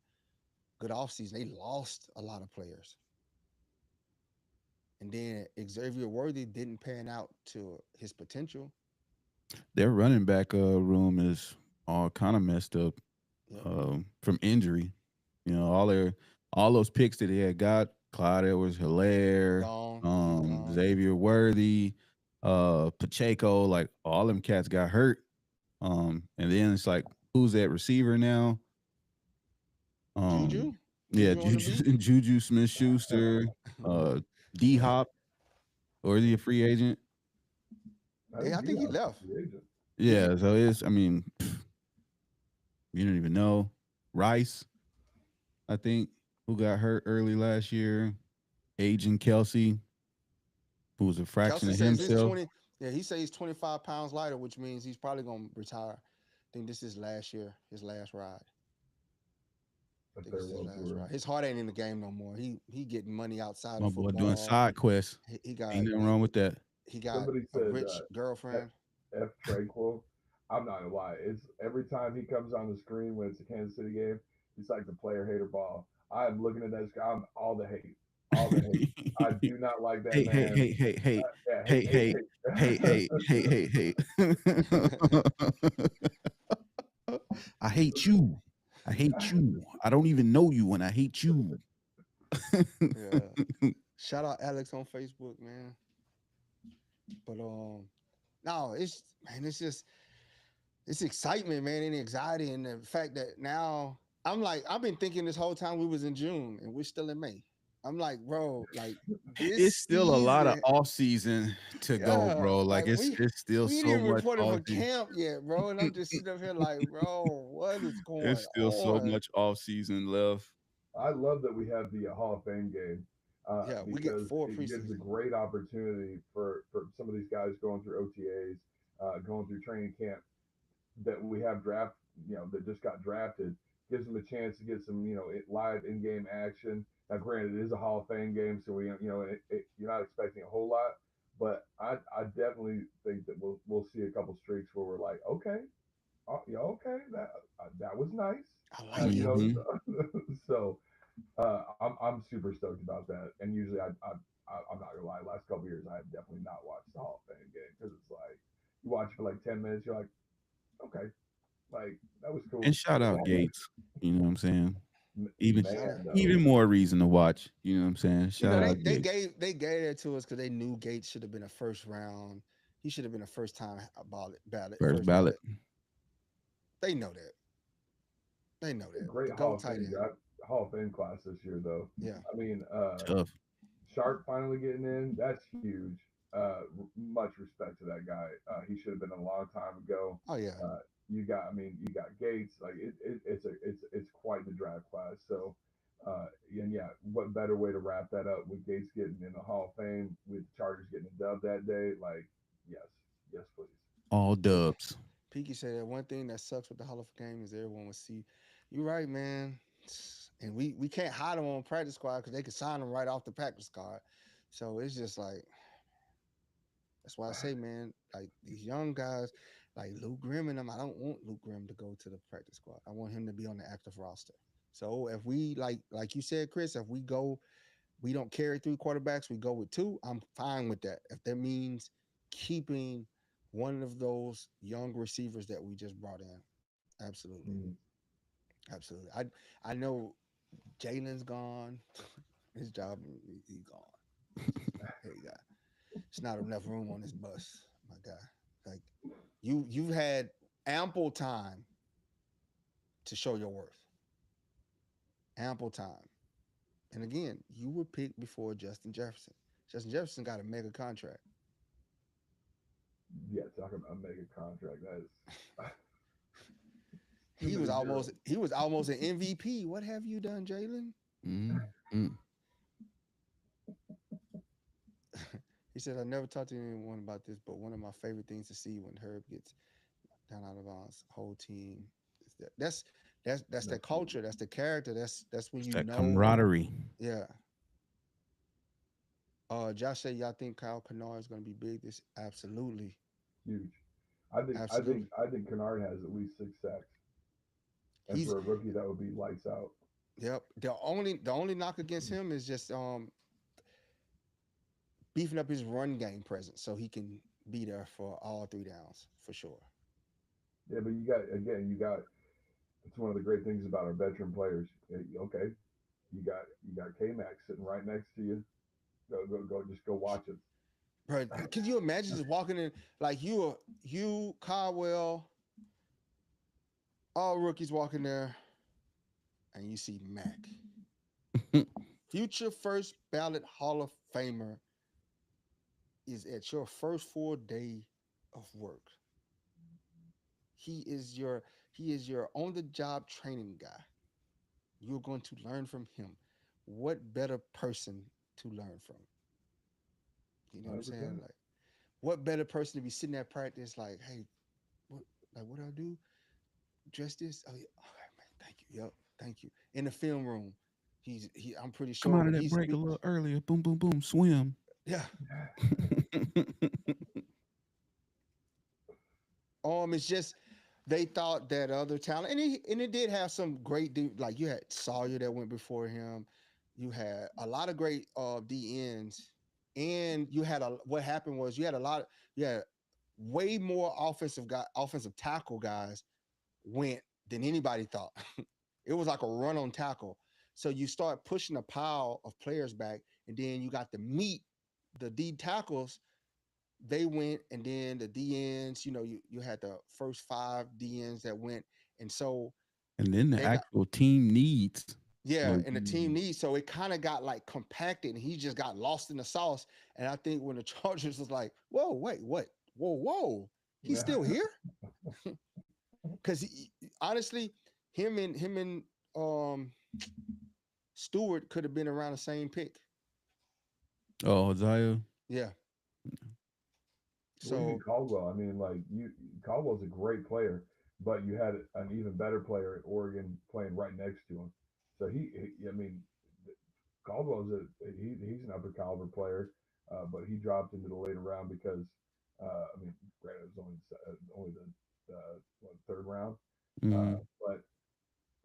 good off season. They lost a lot of players, and then Xavier Worthy didn't pan out to his potential. their running back room is all kind of messed up Yep, from injury. All those picks that they had got, Clyde Edwards Hilaire, gone, gone. Xavier Worthy, Pacheco, like all them cats got hurt. And then it's like, who's that receiver now? Um, Juju, yeah, Juju on the Juju beat. Juju Smith Schuster, uh, D Hop, or is he a free agent? I Yeah, think I D think he Hop's a left. free agent. He Yeah, so I mean, you don't even know. Rice, I think, who got hurt early last year. Agent Kelsey, who was a fraction Kelsey of says he's himself. 20. Yeah, he says he's 25 pounds lighter, which means he's probably gonna retire. I think this is last year, his last ride. I A think it's his farewell last tour. ride. His heart ain't in the game no more. He getting money outside My of boy doing football. side quests. He Ain't got nothing wrong with that. he got Somebody a said rich F, girlfriend. F Tranquil. I'm not gonna lie. It's every time he comes on the screen when it's a Kansas City game, he's like the player hater ball. I am looking at that screen. I'm all the hate, all the hate. I do not like that Hey, hey, man. hey, hey, hey, Yeah, hey, hate, hey, hey, hate, hey, hey, hate. hey, hey. I hate you. I hate you. I don't even know you, and I hate you. Yeah. Shout out Alex on Facebook, man. But no, it's man, it's it's excitement, man, and anxiety, and the fact that now I'm like, I've been thinking this whole time we was in June and we're still in May. I'm like, bro, like It's this still a lot of season, off season to go, yeah, bro. like Like it's still we so didn't much report it off for season. camp yet, bro. And I'm just sitting up here like, bro, what is It's going still so on? much off season left. I love that we have the Hall of Fame game Yeah, we get because 4 it gives a preseason. great opportunity for some of these guys going through OTAs, going through training camp that we have draft, that just got drafted, gives them a chance to get some, live in-game action. Now, granted, it is a Hall of Fame game, so you're not expecting a whole lot, but I definitely think that we'll see a couple streaks where we're like, okay, yeah, okay, that was nice, I like it. Hmm. so I'm super stoked about that. And usually I'm not gonna lie, last couple years I have definitely not watched the Hall of Fame game because it's like you watch it for like 10 minutes, you're like, okay, like that was And cool. shout out Gates. You know what I'm saying? Even Shout out. Man, even though, more reason to watch. You know what I'm saying? You know, Shout out Gates. they gave that to us because they knew Gates should have been a first round. He should have been a First first ballot. ballot. They know that. They know a that. great The Hall GOAT of tight Fame end. draft, Hall of Fame class this year though. Yeah. I mean, Tough. Sharp finally getting in, that's huge. Much respect to that guy. He should have been a long time ago. Oh yeah. You got Gates. Like it's quite the draft class. So, and yeah, what better way to wrap that up with Gates getting in the Hall of Fame, with the Chargers getting a dub that day? Like, yes, yes, please. All Pe- dubs. Peaky said that one thing that sucks with the Hall of Fame is everyone will see. You're right, man. And we can't hide them on practice squad because they can sign them right off the practice card. So it's just like that's why I say, man, like these young guys, like Luke Grimm and them, I don't want Luke Grimm to go to the practice squad. I want him to be on the active roster. So if we like you said, Chris, if we don't carry 3 quarterbacks, we go with 2. I'm fine with that. If that means keeping one of those young receivers that we just brought in, absolutely, Mm. absolutely. I know Jalen's gone. His job, he's gone. Hey, guy, it's not enough room on this bus, my guy. Like you've had ample time to show your worth. Ample time. And again, you were picked before Justin Jefferson. Justin Jefferson got a mega contract. Yeah, talking about a mega contract. That is too He was many almost zeros. he was almost an MVP. What have you done, Jalen? Mm-hmm. He said, I never talked to anyone about this, but one of my favorite things to see when Herb gets down out of bounds, whole team. Is that's that That's huge. culture. That's the character. That's when It's you that know. camaraderie. Yeah. Josh said, y'all think Kyle Kennard is going to be big? This absolutely, Huge. I think I think absolutely. I think Kennard has at least 6 sacks, and He's for a rookie, that would be lights out. yep. The only knock against him is just beefing up his run game presence so he can be there for all 3 downs for sure. Yeah, but you got. It's one of the great things about our veteran players. Okay, you got K Max sitting right next to you. Go, just go watch it. Bro, could you imagine just walking in like you Caldwell, all rookies walking there, and you see Mac, future first ballot Hall of Famer, is at your first full day of work. He is your on the job training guy. You're going to learn from him. What better person to learn from? You know what I'm saying? 100%. Like, what better person to be sitting at practice like, hey, what what do I do? Dress this. Oh, yeah. All right, man. Thank you. Yep. Thank you. In the film room, I'm pretty Come sure out of when that he break a speaks, little earlier. Boom, boom, boom. Swim. yeah. It's just they thought that other talent, and it did have some great like you had Sawyer that went before him. You had a lot of great D ends, and you had a what happened was you had a lot. You had way more offensive tackle guys went than anybody thought. It was like a run on tackle. So you start pushing a pile of players back, and then you got to meet the D tackles. they went, and then the DNs, you had the first 5 DNs that went, and so And then the they got actual team needs yeah, was and the team needs, so it kind of got like compacted, and he just got lost in the sauce. And I think when the Chargers was like, whoa, wait, what? Whoa, he's Yeah. still here? Because honestly, him and um Stewart could have been around the same pick. oh Zaya. Yeah. What do you mean So Caldwell? I mean, like Caldwell's a great player, but you had an even better player at Oregon playing right next to him. So I mean, Caldwell's he's an upper caliber player, but he dropped into the later round because, I mean, granted it was only the third round, Mm-hmm. but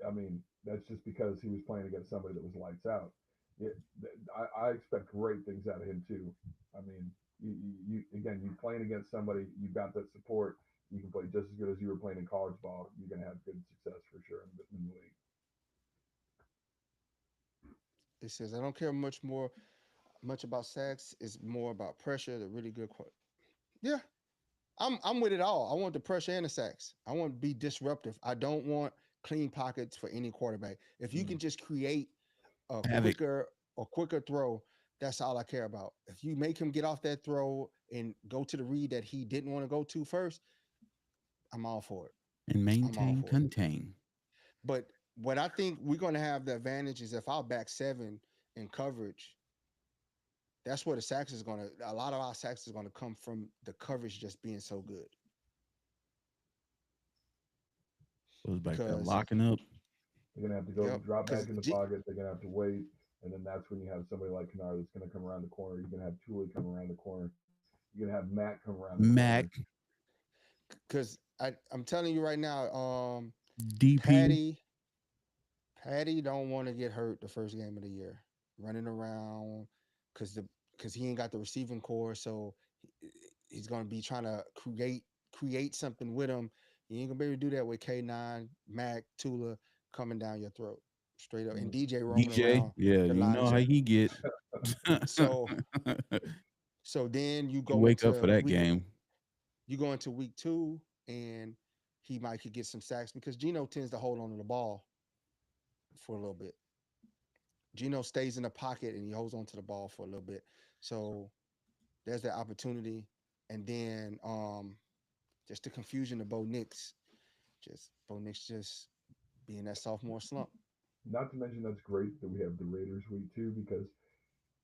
I mean that's just because he was playing against somebody that was lights out. It, I expect great things out of him too. I mean, you again, you playing against somebody, you got that support. You can play just as good as you were playing in college ball. You're gonna have good success for sure in the league. it says I don't care much about sacks. It's more about pressure. The really good yeah, I'm with it all. I want the pressure and the sacks. I want to be disruptive. I don't want clean pockets for any quarterback. If you Mm. can just create a Havoc. quicker throw, that's all I care about. If you make him get off that throw and go to the read that he didn't want to go to first, I'm all for it. And I'm all maintain for it. contain. But what I think we're going to have the advantage is if our back seven in coverage, that's where the sacks is going to, a lot of our sacks is going to come from the coverage just being so good. It was back there Because, locking up. They're gonna have to go yep, drop because back in the pocket. They're gonna have to wait, and then that's when you have somebody like Kennard that's gonna come around the corner. You're gonna have Tooley come around the corner. You're gonna have Matt come around the corner. Mac, because I'm telling you right now, DP. Patty, Patty don't want to get hurt the first game of the year, running around because he ain't got the receiving core, so he's gonna be trying to create something with him. You ain't gonna be able to do that with K9, Mac, Tula coming down your throat straight up, and Mm. DJ roaming DJ. around Yeah, the you know lines how up. he get. So then You wake up for that game. you go into week 2, and he might could get some sacks because Gino tends to hold on to the ball for a little bit. Gino stays in the pocket and he holds on to the ball for a little bit. So there's that opportunity. And then just the confusion of Bo Nix. Just Bo Nix just being that sophomore slump. Not to mention that's great that we have the Raiders week 2 because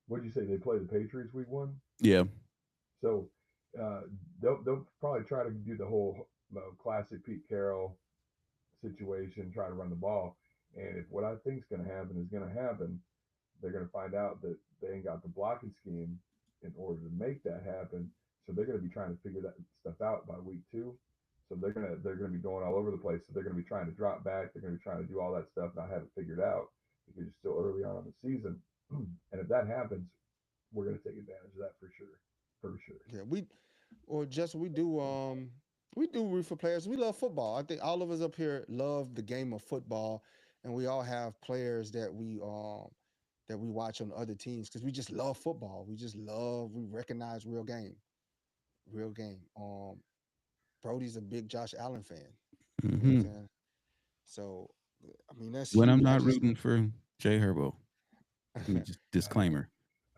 what did you say they play the Patriots week 1? Yeah. So uh, they'll probably try to do the whole classic Pete Carroll situation, try to run the ball. And if what I think is going to happen is going to happen, they're going to find out that they ain't got the blocking scheme in order to make that happen. So they're going to be trying to figure that stuff out by week 2. So they're gonna be going all over the place. So they're gonna be trying to drop back. They're gonna be trying to do all that stuff, not have it figured out because you're still early on in the season. And if that happens, we're gonna take advantage of that for sure, for sure. Yeah, we do root for players. We love football. I think all of us up here love the game of football, and we all have players that we watch on other teams because we just love football. We recognize real game. Brody's a big Josh Allen fan. You know what I'm Hmm. saying? So I mean that's When I'm huge. I not just rooting for Jay Herbo. Let me just disclaimer.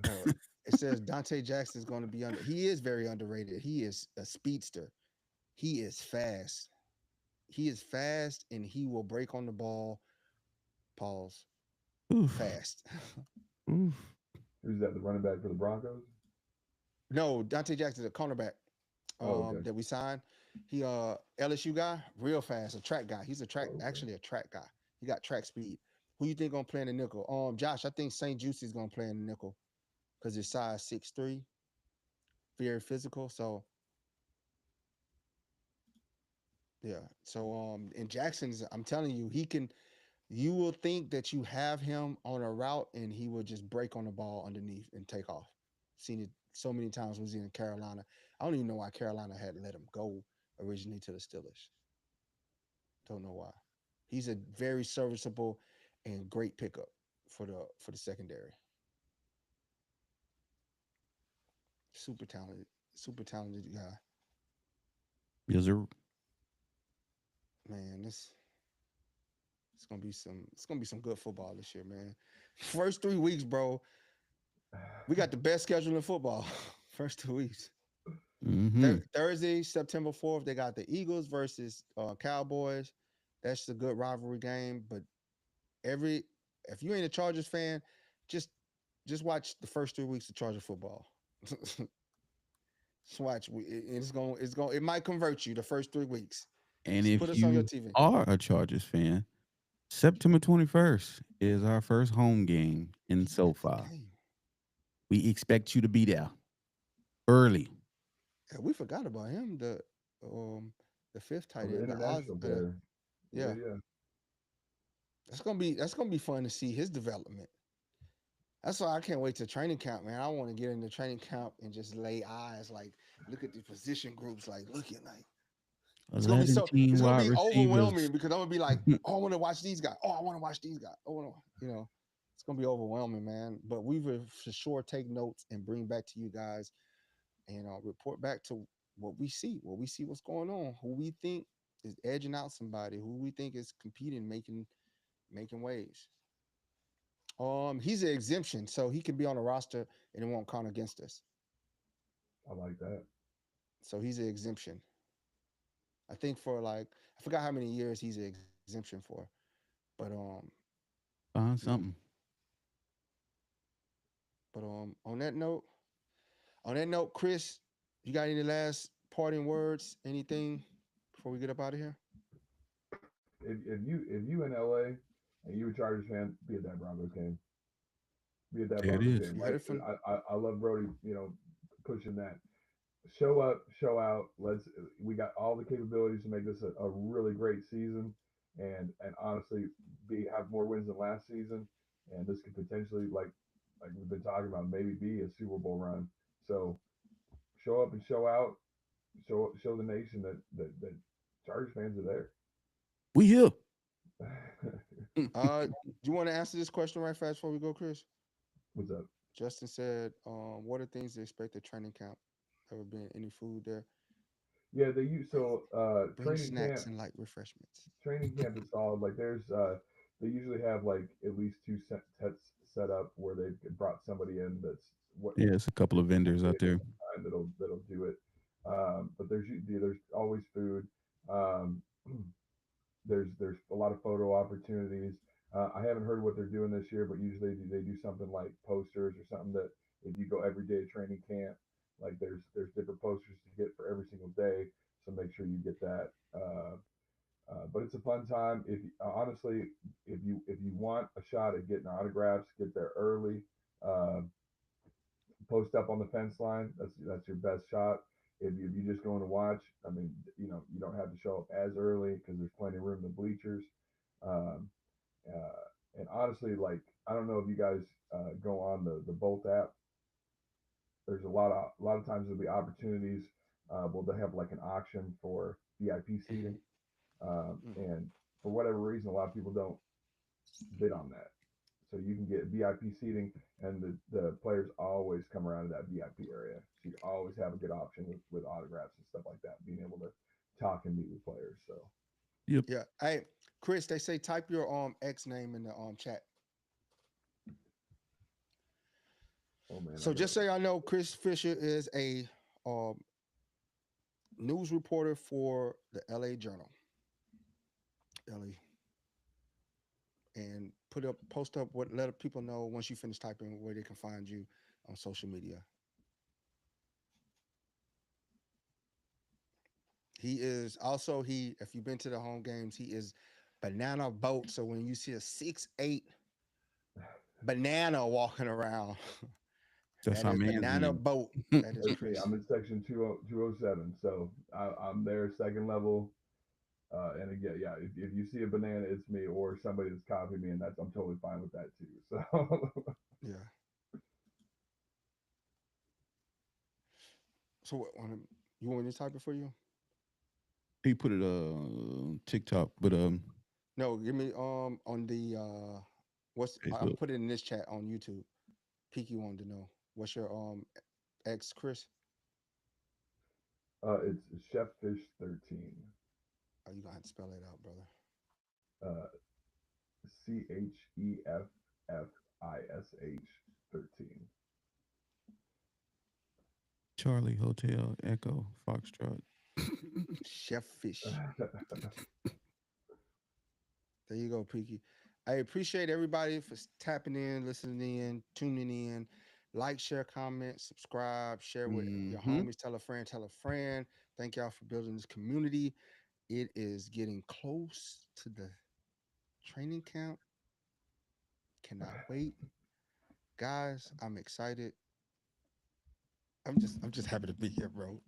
no. It says Dante Jackson is going to be under. He is very underrated. He is a speedster. He is fast. He is fast, and he will break on the ball. Pause. Oof. Fast. Oof. Who's that? The running back for the Broncos? No, Dante Jackson is a cornerback Oh, okay. that we signed. He LSU guy, real fast, a track guy. He's a track Oh, okay. actually a track guy. He got track speed. Who you think gonna play in the nickel? Josh, I think St. Juicy is gonna play in the nickel because his size 6'3", very physical. So yeah. So in Jackson's, I'm telling you, he can. You will think that you have him on a route, and he will just break on the ball underneath and take off. Seen it so many times when he was in Carolina. I don't even know why Carolina had let him go originally to the Steelers. Don't know why. He's a very serviceable and great pickup for the secondary. Super talented. super talented guy. Yes, sir. Man, this it's gonna be some good football this year, man. First 3 weeks, bro. We got the best schedule in football. First 2 weeks. Mm-hmm. Thursday, September 4th, they got the Eagles versus Cowboys. That's a good rivalry game. But every if you ain't a Chargers fan, just just watch the first 3 weeks of Charger football. Just watch. It might convert you the first 3 weeks. And Just put if us on your you TV. are a Chargers fan, September 21st is our first home game in SoFi. Damn. We expect you to be there early. Yeah, we forgot about him. Um the fifth Oh, tight the end, the Oz, international player. yeah. Yeah. That's gonna be fun to see his development. That's why I can't wait to training camp, man. I want to get into training camp and just lay eyes, like look at the position groups, like look at like 11 team it's gonna wide be receivers. overwhelming because I'm gonna be like, oh, I want to watch these guys. Oh, I want to watch these guys. Oh, it's gonna be overwhelming, man. But we will for sure take notes and bring back to you guys and report back to what we see what's going on, who we think is edging out somebody, who we think is competing, making waves. He's an exemption, so he can be on the roster and it won't count against us. I like that. So he's an exemption. I think for like I forgot how many years he's an exemption for, but Find you know, something. but on that note, Chris, you got any last parting words? Anything before we get up out of here? If you in LA and you a Chargers fan, be at that Broncos game. Be at that There it Broncos is. game. You heard Like it from I love Brody, pushing that. Show up, show out. We got all the capabilities to make this a really great season, and honestly, have more wins than last season, and this could potentially like we've been talking about maybe be a Super Bowl run. So show up and show out. Show the nation that Chargers fans are We here. there. do you want to answer this question right fast before we go, Chris? What's up? Justin said, what are things to expect at training camp? Ever been any food there? Yeah, they use Bring, so bring snacks and light refreshments. training camp is solid. Like there's they usually have like at least two sets set up where they've brought somebody in that's what Yeah, it's a couple of vendors out there. that'll do it. But there's always food. Um, there's a lot of photo opportunities. I haven't heard what they're doing this year, but usually they do something like posters or something that if you go every day to training camp, like there's different posters to get for every single day. So make sure you get that. But it's a fun time. If honestly, if you want a shot at getting autographs, get there early. Uh, Post up on the fence line. That's your best shot. If you just going to watch, I mean, you don't have to show up as early because there's plenty of room in the bleachers. Um, and honestly, like I don't know if you guys go on the Bolt app. There's a lot of times there'll be opportunities. Well, they have like an auction for VIP seating, Mm. and for whatever reason, a lot of people don't bid on that. So you can get VIP seating, and the players always come around to that VIP area. So you always have a good option with autographs and stuff like that, being able to talk and meet with players. So, Yep. Yeah. Hey, Chris, they say type your X name in the chat. oh man, I So got just so y'all know, Chris Fisher is a um, news reporter for the LA Journal. LA. And post up what let people know once you finish typing where they can find you on social media. He is also if you've been to the home games, he is banana boat. So when you see a 6'8" banana walking around, That's that our is man's banana name. boat. That is that's me. Chris. I'm in section 207, so I'm there second level. And again, yeah, if you see a banana, it's me or somebody that's copying me, and I'm totally fine with that too. So Yeah. So you want me to type it for you? He put it TikTok, but No, give me on the I'll Facebook. put it in this chat on YouTube. Peaky wanted to know what's your X Chris. It's Chef Fish 13. Oh, you gonna have to spell it out, brother. CHEFFISH 13. Charlie Hotel Echo Foxtrot. Chef Fish. There you go, Peaky. I appreciate everybody for tapping in, listening in, tuning in. Like, share, comment, subscribe, share with your Mhm. homies, tell a friend, tell a friend. Thank y'all for building this community. It is getting close to the training camp. Cannot wait. Guys, I'm excited. I'm just happy to be here, bro.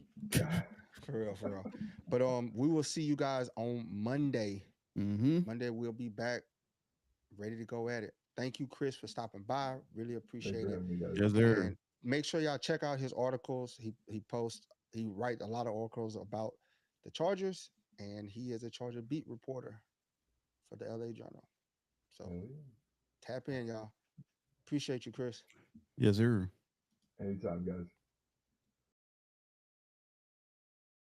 For real, for real. But we will see you guys on Monday. Mhm. Monday we'll be back ready to go at it. Thank you, Chris, for stopping by. Really Thanks appreciate for it. having me, guys. Yes, sir. And make sure y'all check out his articles. He posts, he write a lot of articles about the Chargers, and he is a Charger beat reporter for the LA Journal. So Hell yeah. tap in, y'all. Appreciate you, Chris. Yes, sir. Anytime, guys.